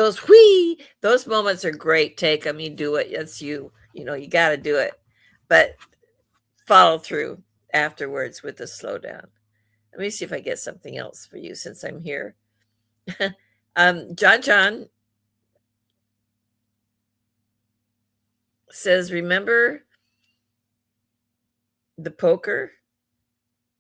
moments are great. Take them, you do it. That's you. You know, you got to do it. But follow through afterwards with the slow down. Let me see if I get something else for you since I'm here. John says, remember the poker?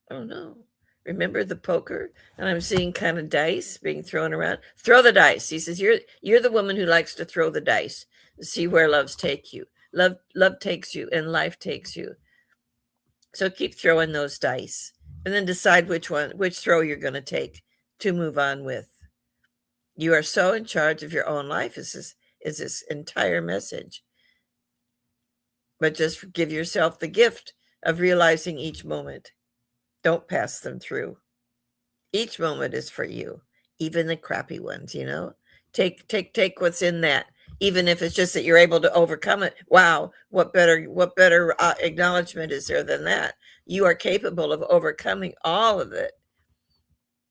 Oh no. Remember the poker? And I'm seeing kind of dice being thrown around. Throw the dice. He says, you're the woman who likes to throw the dice to see where loves take you. Love takes you and life takes you. So keep throwing those dice and then decide which throw you're going to take to move on with. You are so in charge of your own life is this entire message. But just give yourself the gift of realizing each moment. Don't pass them through. Each moment is for you, even the crappy ones, you know. Take what's in that, even if it's just that you're able to overcome it. Wow, what better acknowledgement is there than that? You are capable of overcoming all of it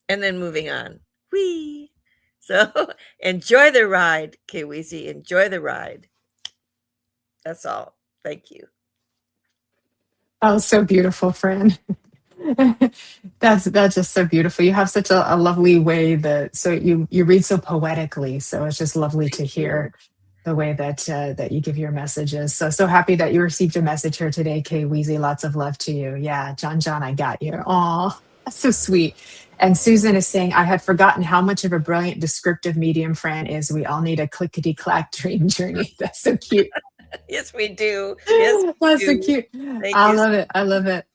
and then moving on. Whee! So enjoy the ride, Kiwizi. Enjoy the ride. That's all. Thank you. Oh, so beautiful, Fran. That's just so beautiful. You have such a lovely way so you read so poetically. So it's just lovely to hear the way that you give your messages. So happy that you received a message here today, Kay Weezy. Lots of love to you. Yeah, John, I got you. Aw, that's so sweet. And Susan is saying, I had forgotten how much of a brilliant descriptive medium Fran is. We all need a clickety-clack dream journey. That's so cute. Yes, we do. Yes, that's so cute. I love it.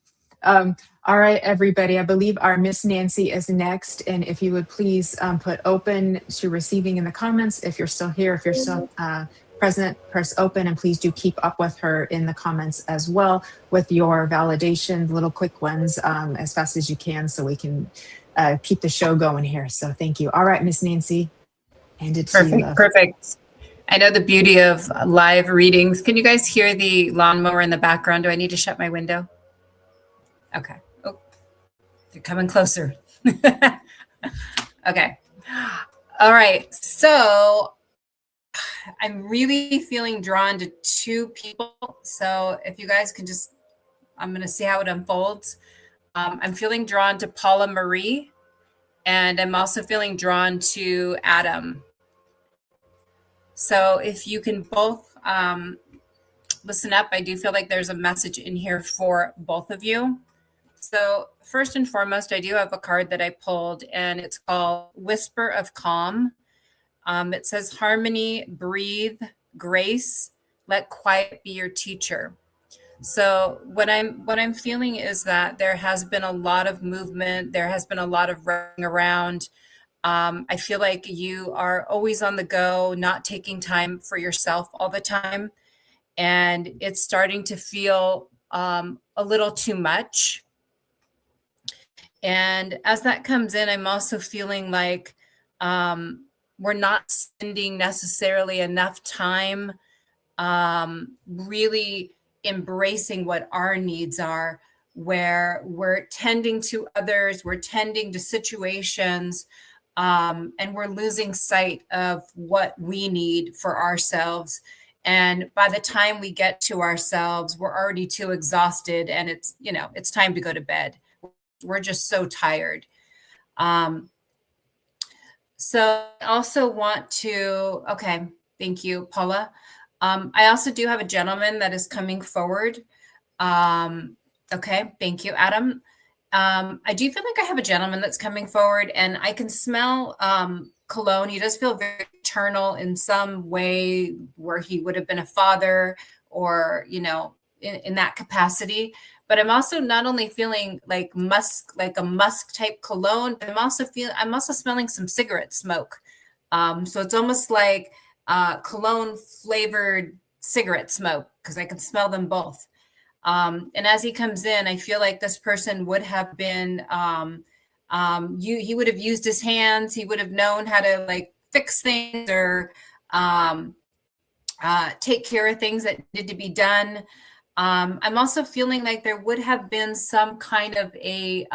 All right, everybody. I believe our Miss Nancy is next. And if you would please put open to receiving in the comments. If you're still here, if you're still present, press open. And please do keep up with her in the comments as well with your validation, little quick ones as fast as you can so we can keep the show going here. So thank you. All right, Miss Nancy. Hand it to you, love. Perfect. I know the beauty of live readings. Can you guys hear the lawnmower in the background? Do I need to shut my window? Okay. Oh, they're coming closer. Okay. All right. So I'm really feeling drawn to two people. So if you guys can just, I'm going to see how it unfolds. I'm feeling drawn to Paula Marie, and I'm also feeling drawn to Adam. So if you can both listen up, I do feel like there's a message in here for both of you. So first and foremost, I do have a card that I pulled, and it's called Whisper of Calm. It says harmony, breathe, grace, let quiet be your teacher. So what I'm feeling is that there has been a lot of movement. There has been a lot of running around. I feel like you are always on the go, not taking time for yourself all the time. And it's starting to feel a little too much. And as that comes in, I'm also feeling like we're not spending necessarily enough time really embracing what our needs are, where we're tending to others, we're tending to situations, and we're losing sight of what we need for ourselves. And by the time we get to ourselves, we're already too exhausted, and it's time to go to bed. We're just so tired. So I also want to, okay, thank you, Paula. I also do have a gentleman that is coming forward. Okay, thank you, Adam. I do feel like I have a gentleman that's coming forward, and I can smell cologne. He does feel very eternal in some way, where he would have been a father or, in that capacity. But I'm also not only feeling like musk, like a musk type cologne, but I'm also smelling some cigarette smoke. So it's almost like cologne flavored cigarette smoke, because I can smell them both. And as he comes in, I feel like this person would have been, he would have used his hands. He would have known how to like fix things, or take care of things that needed to be done. I'm also feeling like there would have been some kind of a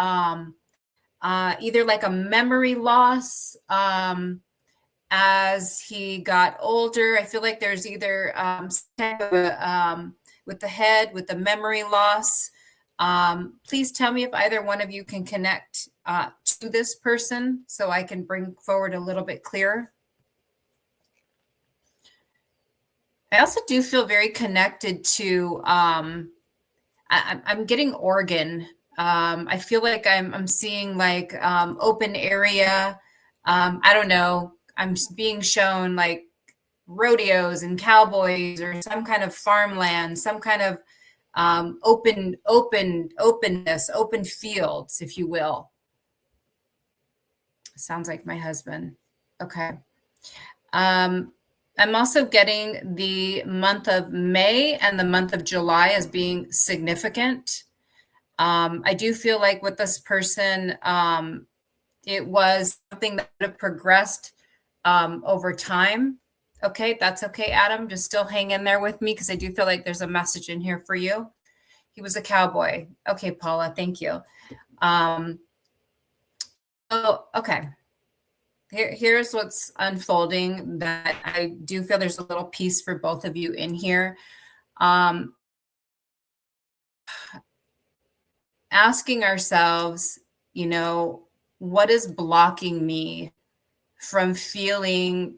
either like a memory loss as he got older. I feel like there's either with the head, with the memory loss. Please tell me if either one of you can connect to this person so I can bring forward a little bit clearer. I also do feel very connected to, I'm getting organ. I feel like I'm seeing like open area. I don't know. I'm being shown like rodeos and cowboys or some kind of farmland, some kind of openness, open fields, if you will. Sounds like my husband. Okay. I'm also getting the month of May and the month of July as being significant. I do feel like with this person, it was something that would have progressed over time. Okay, that's okay, Adam. Just still hang in there with me because I do feel like there's a message in here for you. He was a cowboy. Okay, Paula, thank you. Okay. Here's what's unfolding that I do feel there's a little piece for both of you in here. Asking ourselves, you know, what is blocking me from feeling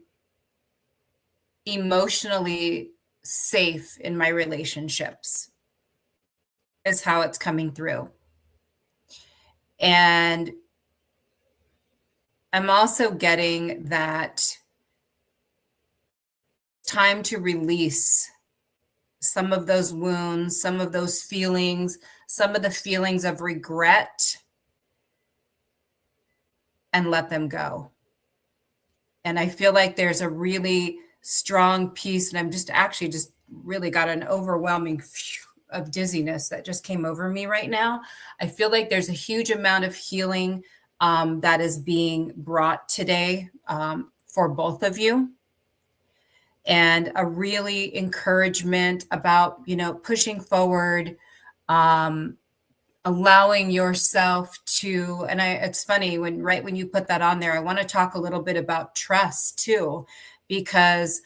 emotionally safe in my relationships is how it's coming through. And I'm also getting that time to release some of those wounds, some of those feelings, some of the feelings of regret, and let them go. And I feel like there's a really strong piece, and I'm just really got an overwhelming of dizziness that just came over me right now. I feel like there's a huge amount of healing that is being brought today for both of you, and a really encouragement about, you know, pushing forward, allowing yourself to, and it's funny when you put that on there, I want to talk a little bit about trust too, because,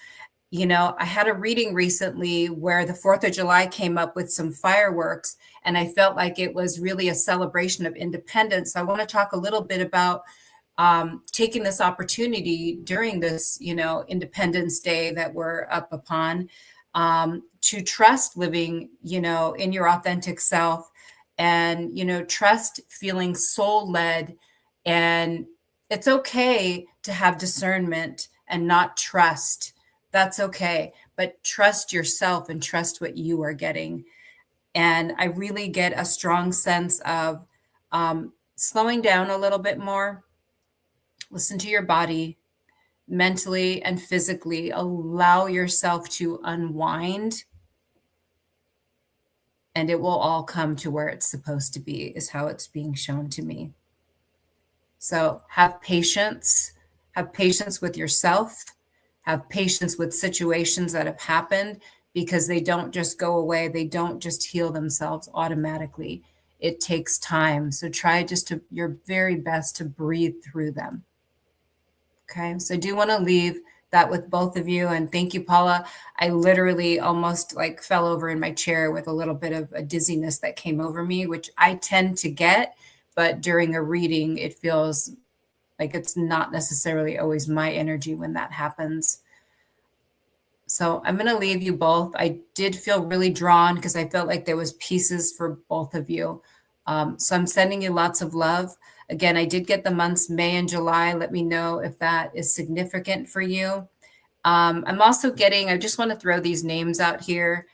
you know, I had a reading recently where the 4th of July came up with some fireworks, and I felt like it was really a celebration of independence. I want to talk a little bit about taking this opportunity during this, you know, Independence Day that we're up upon, to trust living, you know, in your authentic self, and, you know, trust feeling soul-led. And it's okay to have discernment and not trust. That's okay. But trust yourself and trust what you are getting. And I really get a strong sense of slowing down a little bit more. Listen to your body, mentally and physically. Allow yourself to unwind, and it will all come to where it's supposed to be, is how it's being shown to me. So have patience with yourself, have patience with situations that have happened, because they don't just go away. They don't just heal themselves automatically. It takes time. So try just your very best to breathe through them. Okay, so I do want to leave that with both of you. And thank you, Paula. I literally almost like fell over in my chair with a little bit of a dizziness that came over me, which I tend to get, but during a reading, it feels like it's not necessarily always my energy when that happens. So I'm going to leave you both. I did feel really drawn because I felt like there was pieces for both of you. So I'm sending you lots of love. Again, I did get the months May and July. Let me know if that is significant for you. I'm also getting, I just want to throw these names out here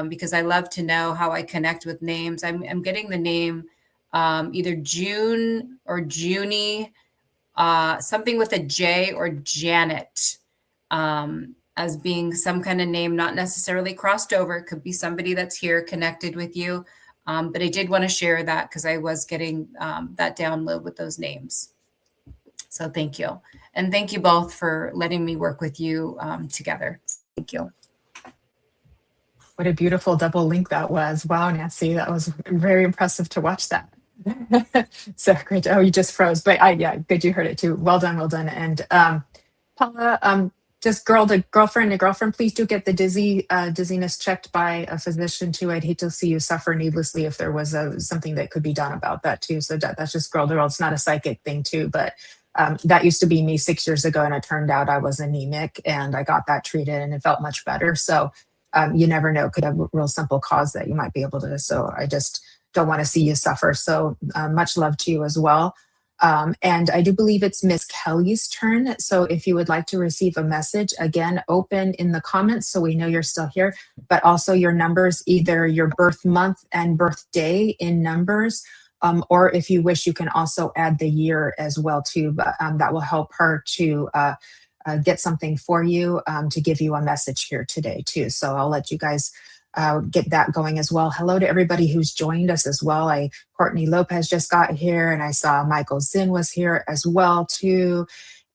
because I love to know how I connect with names. I'm getting the name either June or Junie, something with a J, or Janet, as being some kind of name, not necessarily crossed over. It could be somebody that's here connected with you. But I did want to share that because I was getting that download with those names. So thank you. And thank you both for letting me work with you together. Thank you. What a beautiful double link that was. Wow, Nancy, that was very impressive to watch that. So great. Oh, you just froze, but yeah, good. You heard it too. Well done, well done. And Paula, just girlfriend to girlfriend, please do get the dizziness checked by a physician too. I'd hate to see you suffer needlessly if there was something that could be done about that too. So that's just girl to girl. It's not a psychic thing too, but that used to be me 6 years ago, and it turned out I was anemic, and I got that treated, and it felt much better. So you never know, could have a real simple cause that you might be able to. So I just don't want to see you suffer. So much love to you as well. And I do believe it's Miss Kelly's turn. So if you would like to receive a message, again, open in the comments so we know you're still here, but also your numbers, either your birth month and birthday in numbers, or if you wish, you can also add the year as well too. But that will help her to get something for you, to give you a message here today too. So I'll let you guys get that going as well. Hello to everybody who's joined us as well. Courtney Lopez just got here, and I saw Michael Zinn was here as well too.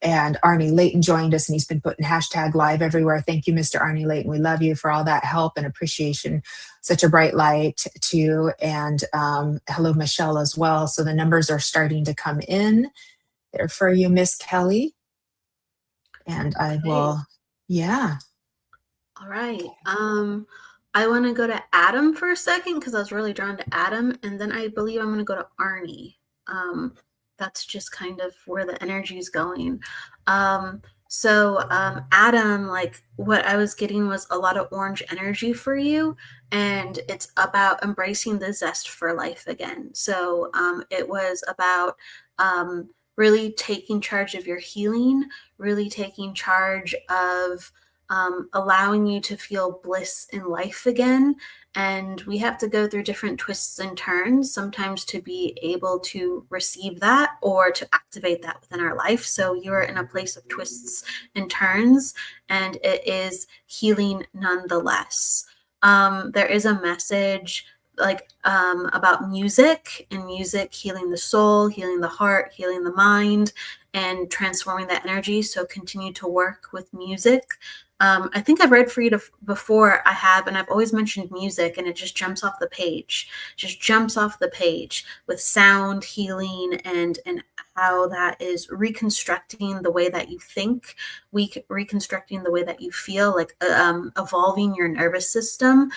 And Arnie Layton joined us, and he's been putting hashtag live everywhere. Thank you, Mr. Arnie Layton. We love you for all that help and appreciation. Such a bright light too. And hello, Michelle as well. So the numbers are starting to come in there for you, Miss Kelly. And I will, yeah. All right. I want to go to Adam for a second because I was really drawn to Adam, and then I believe I'm going to go to Arnie. That's just kind of where the energy is going. So Adam, like what I was getting was a lot of orange energy for you, and it's about embracing the zest for life again. So it was about really taking charge of your healing, really taking charge of allowing you to feel bliss in life again. And we have to go through different twists and turns sometimes to be able to receive that or to activate that within our life. So you're in a place of twists and turns, and it is healing nonetheless. There is a message like about music, and music healing the soul, healing the heart, healing the mind, and transforming that energy. So continue to work with music. I think I've read for you before. I have, and I've always mentioned music, and it just jumps off the page, with sound healing and how that is reconstructing the way that you think, reconstructing the way that you feel, like evolving your nervous system.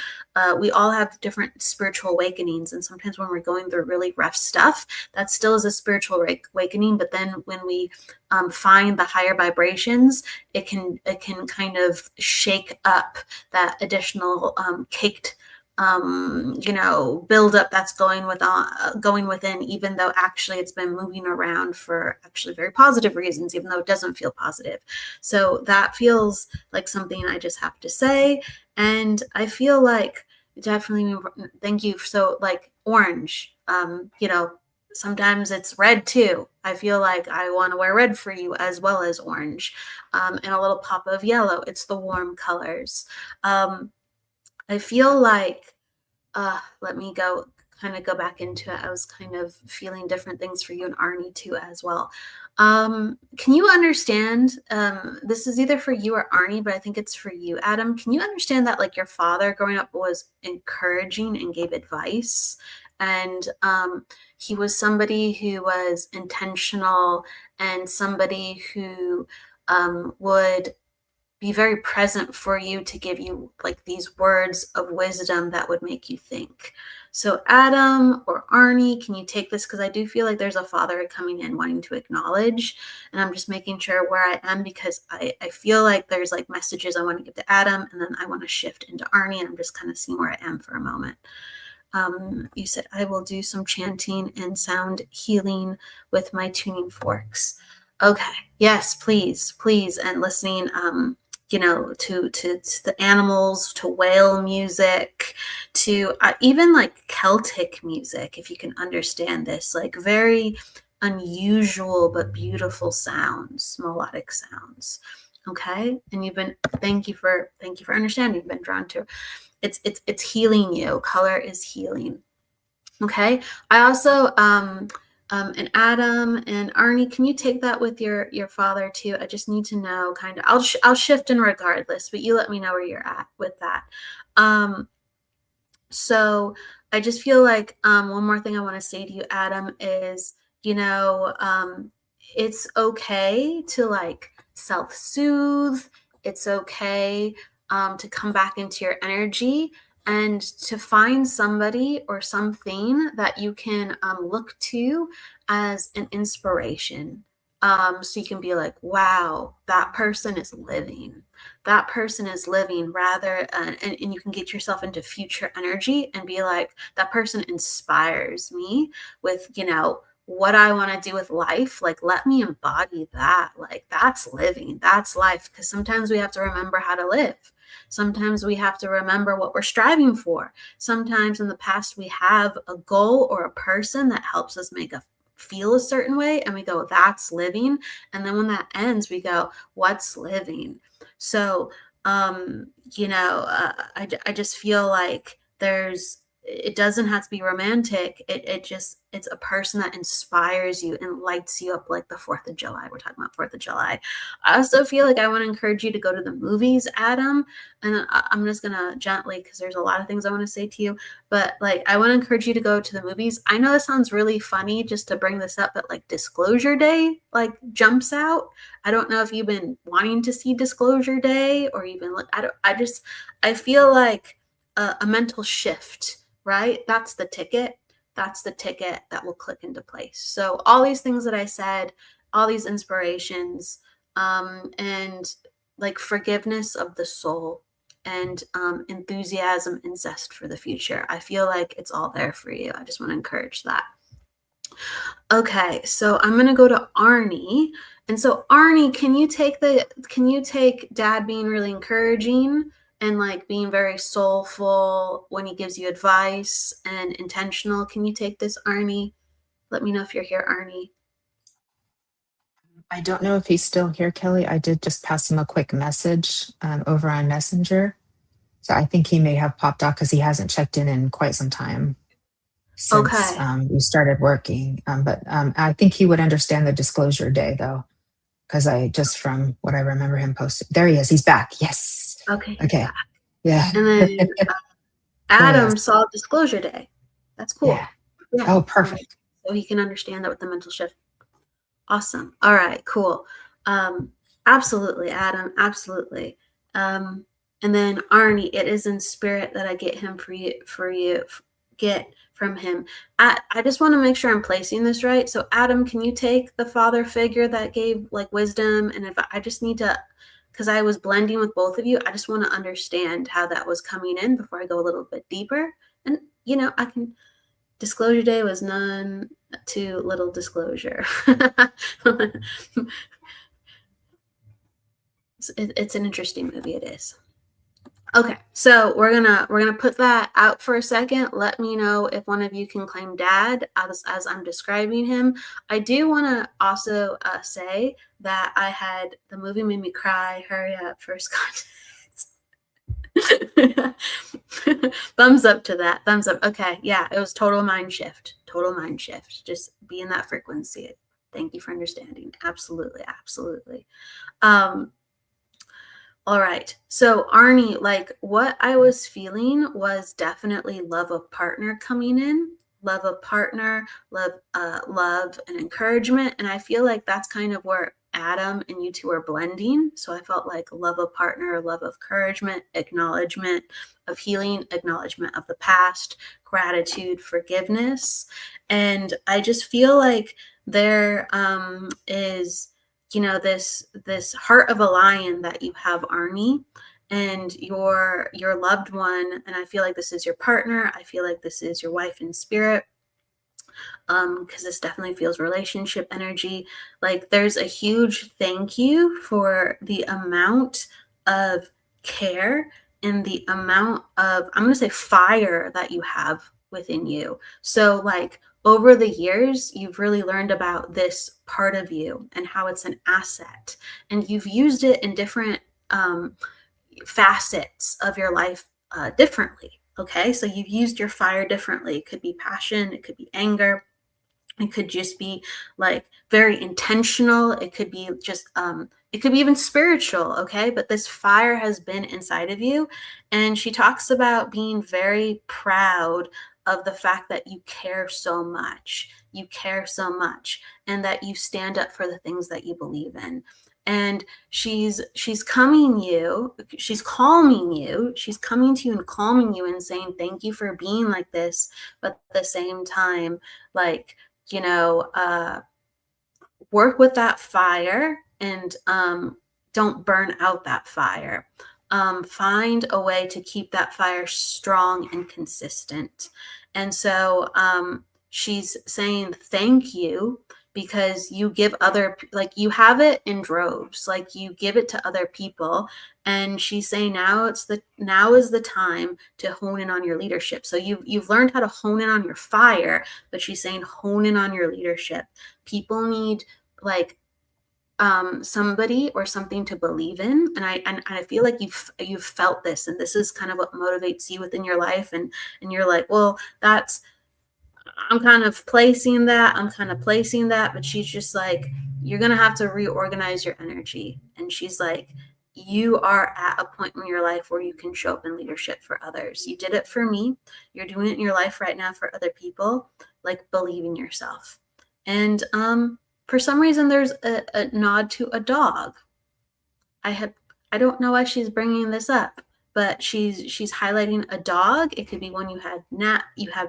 We all have different spiritual awakenings, and sometimes when we're going through really rough stuff, that still is a spiritual awakening. But then when we find the higher vibrations, it can kind of shake up that additional caked buildup that's going within, even though actually it's been moving around for actually very positive reasons, even though it doesn't feel positive. So that feels like something I just have to say. And I feel like definitely, thank you. So like orange, sometimes it's red too. I feel like I want to wear red for you as well as orange, and a little pop of yellow. It's the warm colors. I feel like, let me go back into it. I was kind of feeling different things for you and Arnie too as well. Can you understand, this is either for you or Arnie, but I think it's for you, Adam. Can you understand that like your father growing up was encouraging and gave advice? And he was somebody who was intentional and somebody who would be very present for you to give you like these words of wisdom that would make you think. So Adam or Arnie, can you take this? Because I do feel like there's a father coming in wanting to acknowledge, and I'm just making sure where I am, because I feel like there's like messages I want to give to Adam, and then I want to shift into Arnie, and I'm just kind of seeing where I am for a moment. You said, I will do some chanting and sound healing with my tuning forks. Okay. Yes, please. And listening, to the animals, to whale music, to even like Celtic music, if you can understand this, like very unusual but beautiful sounds, melodic sounds. Okay. And thank you for understanding. You've been drawn to it's healing you. Color is healing. Okay. I also and Adam and Arnie, can you take that with your father too? I just need to know kind of, I'll shift in regardless, but you let me know where you're at with that. So I just feel like one more thing I want to say to you, Adam, is, it's okay to like self-soothe. It's okay to come back into your energy and to find somebody or something that you can look to as an inspiration. So you can be like, wow, that person is living. That person is living rather, and you can get yourself into future energy and be like, that person inspires me with, what I want to do with life. Like, let me embody that. Like, that's living, that's life. Because sometimes we have to remember how to live. Sometimes we have to remember what we're striving for. Sometimes in the past, we have a goal or a person that helps us feel a certain way, and we go, that's living. And then when that ends, we go, what's living? So, I just feel like it doesn't have to be romantic. It's a person that inspires you and lights you up, like the 4th of July. We're talking about 4th of July. I also feel like I want to encourage you to go to the movies, Adam. And I'm just going to gently, because there's a lot of things I want to say to you, but like, I want to encourage you to go to the movies. I know this sounds really funny just to bring this up, but like Disclosure Day, like jumps out. I don't know if you've been wanting to see Disclosure Day or even I feel like a mental shift, right? That's the ticket. That's the ticket that will click into place. So all these things that I said, all these inspirations, and like forgiveness of the soul and enthusiasm and zest for the future. I feel like it's all there for you. I just want to encourage that. Okay, so I'm going to go to Arnie. And so Arnie, can you take Dad being really encouraging and like being very soulful when he gives you advice and intentional? Can you take this, Arnie? Let me know if you're here, Arnie. I don't know if he's still here, Kelly. I did just pass him a quick message over on Messenger. So I think he may have popped off because he hasn't checked in quite some time since we started working. But I think he would understand the Disclosure Day, though, because from what I remember him posting. There he is. He's back. Yes. Okay. Okay. Yeah. And then Adam saw Disclosure Day. That's cool. Yeah. Oh, perfect. So he can understand that with the mental shift. Awesome. All right, cool. Absolutely, Adam. Absolutely. And then Arnie, it is in spirit that I get him get from him. I just want to make sure I'm placing this right. So Adam, can you take the father figure that gave like wisdom? And if I just need to, because I was blending with both of you, I just want to understand how that was coming in before I go a little bit deeper. And, Disclosure Day was none too little disclosure. It's an interesting movie. It is. Okay, so we're gonna put that out for a second. Let me know if one of you can claim Dad as I'm describing him. I do want to also say that the movie made me cry. Hurry up, first contact. Thumbs up to that. Thumbs up. Okay, yeah, it was total mind shift. Total mind shift. Just be in that frequency. Thank you for understanding. Absolutely, absolutely. All right. So Arnie, like what I was feeling was definitely love of partner coming in, love of partner, love and encouragement. And I feel like that's kind of where Adam and you two are blending. So I felt like love of partner, love of encouragement, acknowledgement of healing, acknowledgement of the past, gratitude, forgiveness. And I just feel like there is this heart of a lion that you have, Arnie, and your loved one. And I feel like this is your partner. I feel like this is your wife in spirit. Because this definitely feels relationship energy. Like there's a huge thank you for the amount of care and the amount of, I'm going to say fire that you have within you. So like over the years, you've really learned about this part of you and how it's an asset. And you've used it in different facets of your life differently. Okay, so you've used your fire differently. It could be passion, it could be anger, it could just be like very intentional. It could be just it could be even spiritual, okay? But this fire has been inside of you. And she talks about being very proud of the fact that you care so much. You care so much, and that you stand up for the things that you believe in. And she's calming you, she's calming you, she's coming to you and calming you and saying, thank you for being like this. But at the same time, like, you know, work with that fire, and don't burn out that fire. Find a way to keep that fire strong and consistent. And so she's saying thank you, because you give like you have it in droves, like you give it to other people. And she's saying now is the time to hone in on your leadership. So you've learned how to hone in on your fire, but she's saying hone in on your leadership. People need like somebody or something to believe in, and I feel like you've felt this, and this is kind of what motivates you within your life, and you're like, well, I'm kind of placing that, but she's just like, you're gonna have to reorganize your energy. And she's like, you are at a point in your life where you can show up in leadership for others. You did it for me, you're doing it in your life right now for other people. Like, believe in yourself. And for some reason, there's a nod to a dog. I don't know why she's bringing this up, but she's highlighting a dog. It could be one you have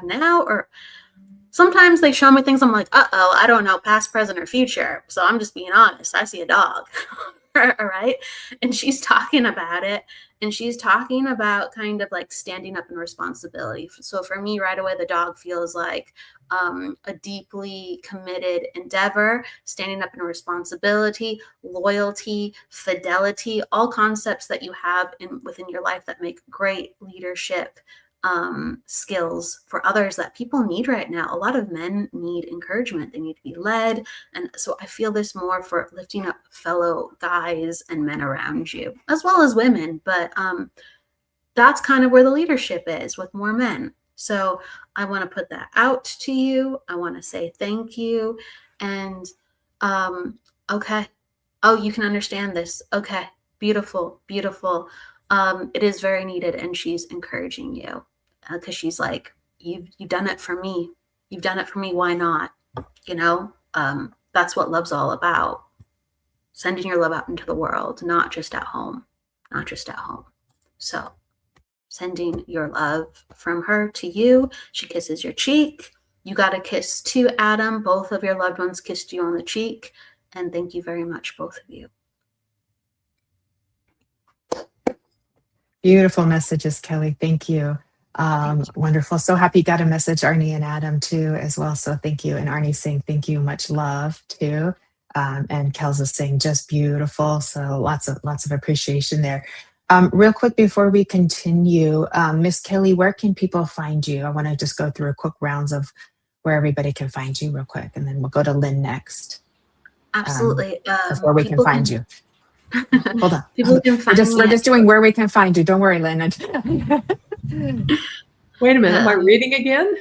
now, or sometimes they show me things. I'm like, I don't know, past, present, or future. So I'm just being honest. I see a dog. All right. And she's talking about it. And she's talking about kind of like standing up in responsibility. So for me, right away, the dog feels like a deeply committed endeavor, standing up in responsibility, loyalty, fidelity, all concepts that you have within your life that make great leadership skills for others that people need right now. A lot of men need encouragement. They need to be led. And so I feel this more for lifting up fellow guys and men around you, as well as women. But that's kind of where the leadership is with more men. So I want to put that out to you. I want to say thank you. And okay. Oh, you can understand this. Okay. Beautiful, beautiful. It is very needed. And she's encouraging you because she's like, you've done it for me. You've done it for me. Why not? You know, that's what love's all about. Sending your love out into the world, not just at home, not just at home. So sending your love from her to you. She kisses your cheek. You got a kiss too, Adam. Both of your loved ones kissed you on the cheek. And thank you very much, both of you. Beautiful messages, Kelly. Thank you. Wonderful. So happy you got a message, Arnie and Adam, too, as well. So thank you. And Arnie saying thank you, much love, too. And Kels is saying just beautiful. So lots of appreciation there. Real quick before we continue, Miss Kelly, where can people find you? I want to just go through a quick rounds of where everybody can find you real quick, and then we'll go to Lynne next. Absolutely. Before we can find you. Hold on. People can find we're just doing where we can find you. Don't worry, Lynne. Wait a minute. Am I reading again?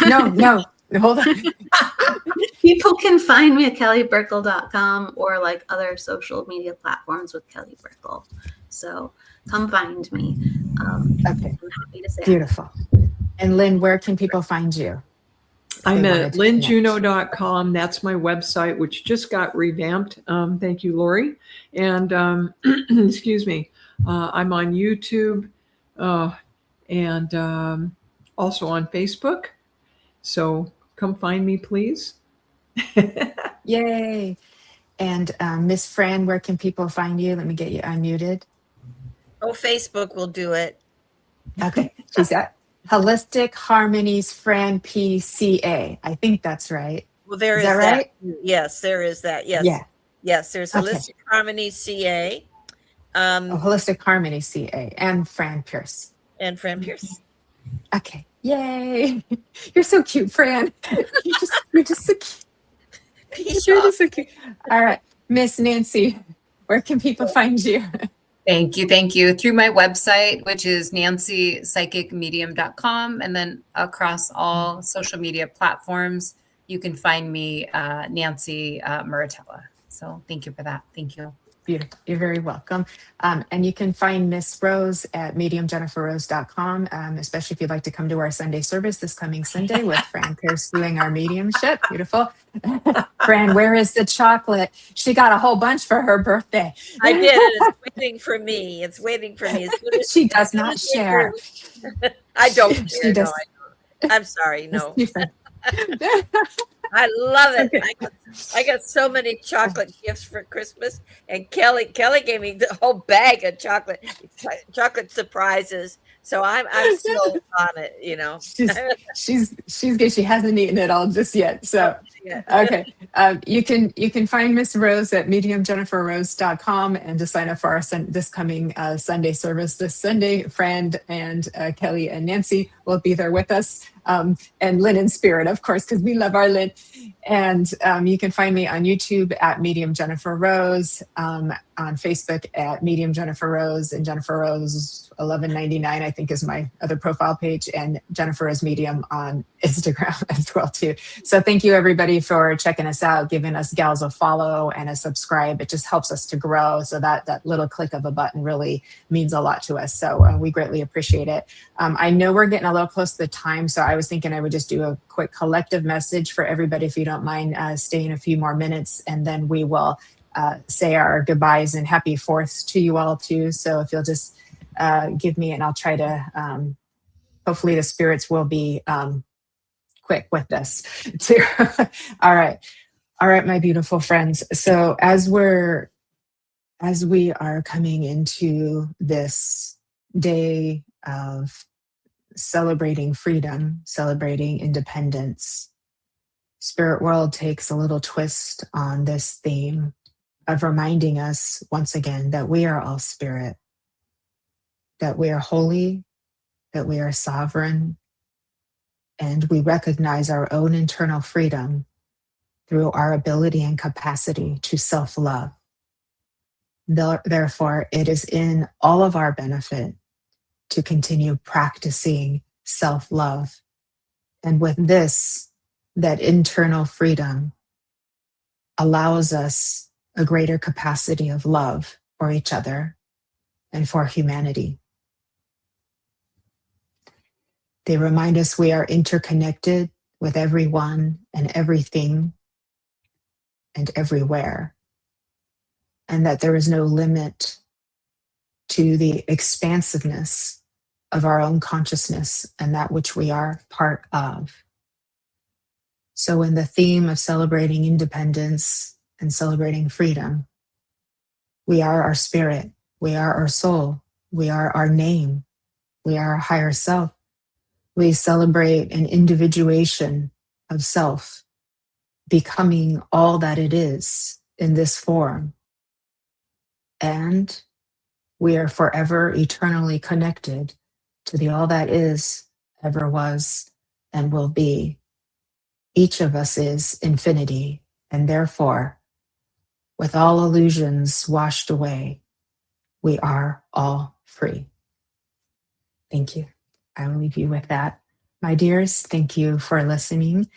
No. Hold on. People can find me at kellybrickel.com or like other social media platforms with Kelly Brickel. So come find me. Okay. I'm happy to say beautiful. And Lynne, where can people find you? I'm at LynneJuneau.com. That's my website, which just got revamped. Thank you, Lori. And excuse me, I'm on YouTube and also on Facebook. So come find me, please. Yay. And Miss Fran, where can people find you? Let me get you unmuted. Oh, Facebook will do it. Okay. She's got Holistic Harmonies Fran PCA. I think that's right. Well, there is that. Right? Yes, there is that. Yes. Yeah. Yes, there's Holistic Harmonies CA. Holistic Harmony CA and Fran Pearce. And Fran Pearce. Okay. Yay. You're so cute, Fran. You're just so cute. You're just so cute. All right. Miss Nancy, where can people find you? Thank you. Through my website, which is nancypsychicmedium.com. And then across all social media platforms, you can find me, Nancy Muratalla. So thank you for that. Thank you. Beautiful. You're very welcome. And you can find Miss Rose at mediumjenniferrose.com, especially if you'd like to come to our Sunday service this coming Sunday with Fran Pearce doing our mediumship. Beautiful. Fran, where is the chocolate? She got a whole bunch for her birthday. I did. It's waiting for me. It's waiting for me. She does not share. I don't share. She does. No, I don't. I'm sorry. No. I love it. Okay. I got so many chocolate gifts for Christmas, and Kelly gave me the whole bag of chocolate surprises. So I'm still on it, you know. She's good. She hasn't eaten it all just yet. So okay. You can find Miss Rose at mediumjenniferrose.com and to sign up for our this coming Sunday service this Sunday. Fran and Kelly and Nancy will be there with us. And Lynne in spirit, of course, because we love our Lynne. And you can find me on YouTube at Medium Jennifer Rose, on Facebook at Medium Jennifer Rose, and Jennifer Rose 1199, I think, is my other profile page, and Jennifer is Medium on Instagram as well too. So thank you everybody for checking us out, giving us gals a follow and a subscribe. It just helps us to grow. So that little click of a button really means a lot to us. So we greatly appreciate it. I know we're getting a little close to the time, so I was thinking I would just do a quick collective message for everybody, if you don't mind staying a few more minutes, and then we will say our goodbyes and happy 4th to you all too. So if you'll just give me, and I'll try to, hopefully the spirits will be quick with this too. All right, my beautiful friends. So as we are coming into this day of celebrating freedom, celebrating independence, Spirit World takes a little twist on this theme of reminding us once again that we are all spirit, that we are holy, that we are sovereign, and we recognize our own internal freedom through our ability and capacity to self-love. Therefore, it is in all of our benefit to continue practicing self-love. And with this, that internal freedom allows us a greater capacity of love for each other and for humanity. They remind us we are interconnected with everyone and everything and everywhere, and that there is no limit to the expansiveness of our own consciousness and that which we are part of. So in the theme of celebrating independence and celebrating freedom, we are our spirit, we are our soul, we are our name, we are our higher self. We celebrate an individuation of self, becoming all that it is in this form. And we are forever eternally connected to the all that is, ever was, and will be. Each of us is infinity, and therefore, with all illusions washed away, we are all free. Thank you. I will leave you with that. My dears, thank you for listening.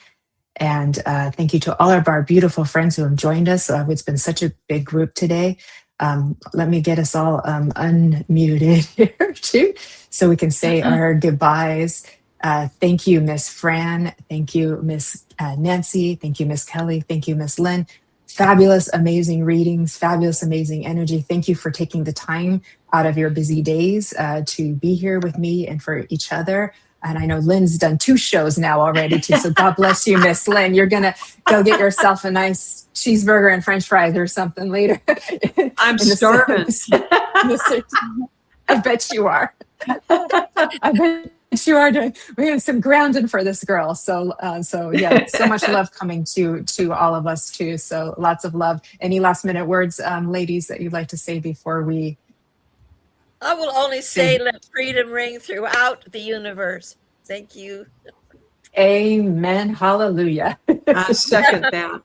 And thank you to all of our beautiful friends who have joined us. It's been such a big group today. Let me get us all unmuted here too, so we can say our goodbyes. Thank you, Miss Fran. Thank you, Miss Nancy. Thank you, Miss Kelly. Thank you, Miss Lynne. Fabulous, amazing readings, fabulous, amazing energy. Thank you for taking the time out of your busy days to be here with me and for each other. And I know Lynne's done 2 shows now already too, so God bless you, Miss Lynne. You're gonna go get yourself a nice cheeseburger and French fries or something later. I'm starving. I bet you are. I bet you are doing. We're doing some grounding for this girl. So yeah, so much love coming to all of us too. So lots of love. Any last minute words, ladies, that you'd like to say before we? I will only say, let freedom ring throughout the universe. Thank you. Amen. Hallelujah. I second that.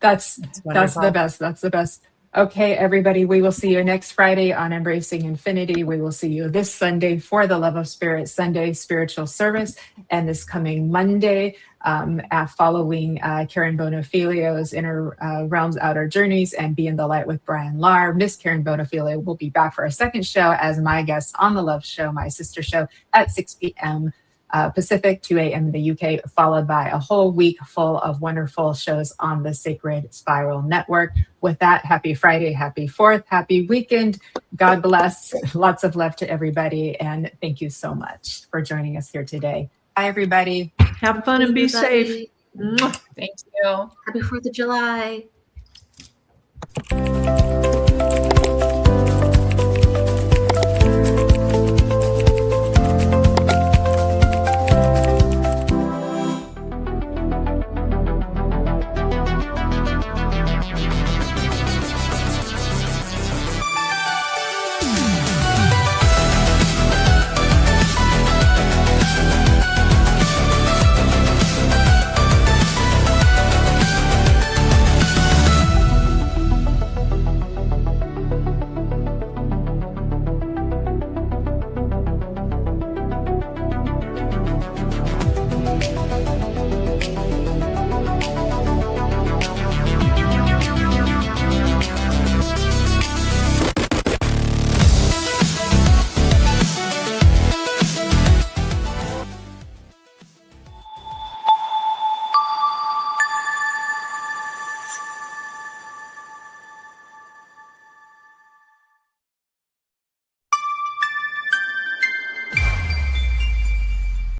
That's the best. That's the best. Okay, everybody, we will see you next Friday on Embracing Infinity. We will see you this Sunday for the Love of Spirit Sunday spiritual service, and this coming Monday, following Karen Bonafilio's Inner Realms, Outer Journeys, and Be in the Light with Brian Lahr. Miss Karen Bonafilio will be back for a second show as my guest on the Love Show, my sister show, at 6 p.m. Pacific, 2 a.m. in the UK, followed by a whole week full of wonderful shows on the Sacred Spiral Network. With that, happy Friday, happy 4th, happy weekend. God bless. Lots of love to everybody. And thank you so much for joining us here today. Bye, everybody. Have fun and be safe. Thank you. Happy 4th of July.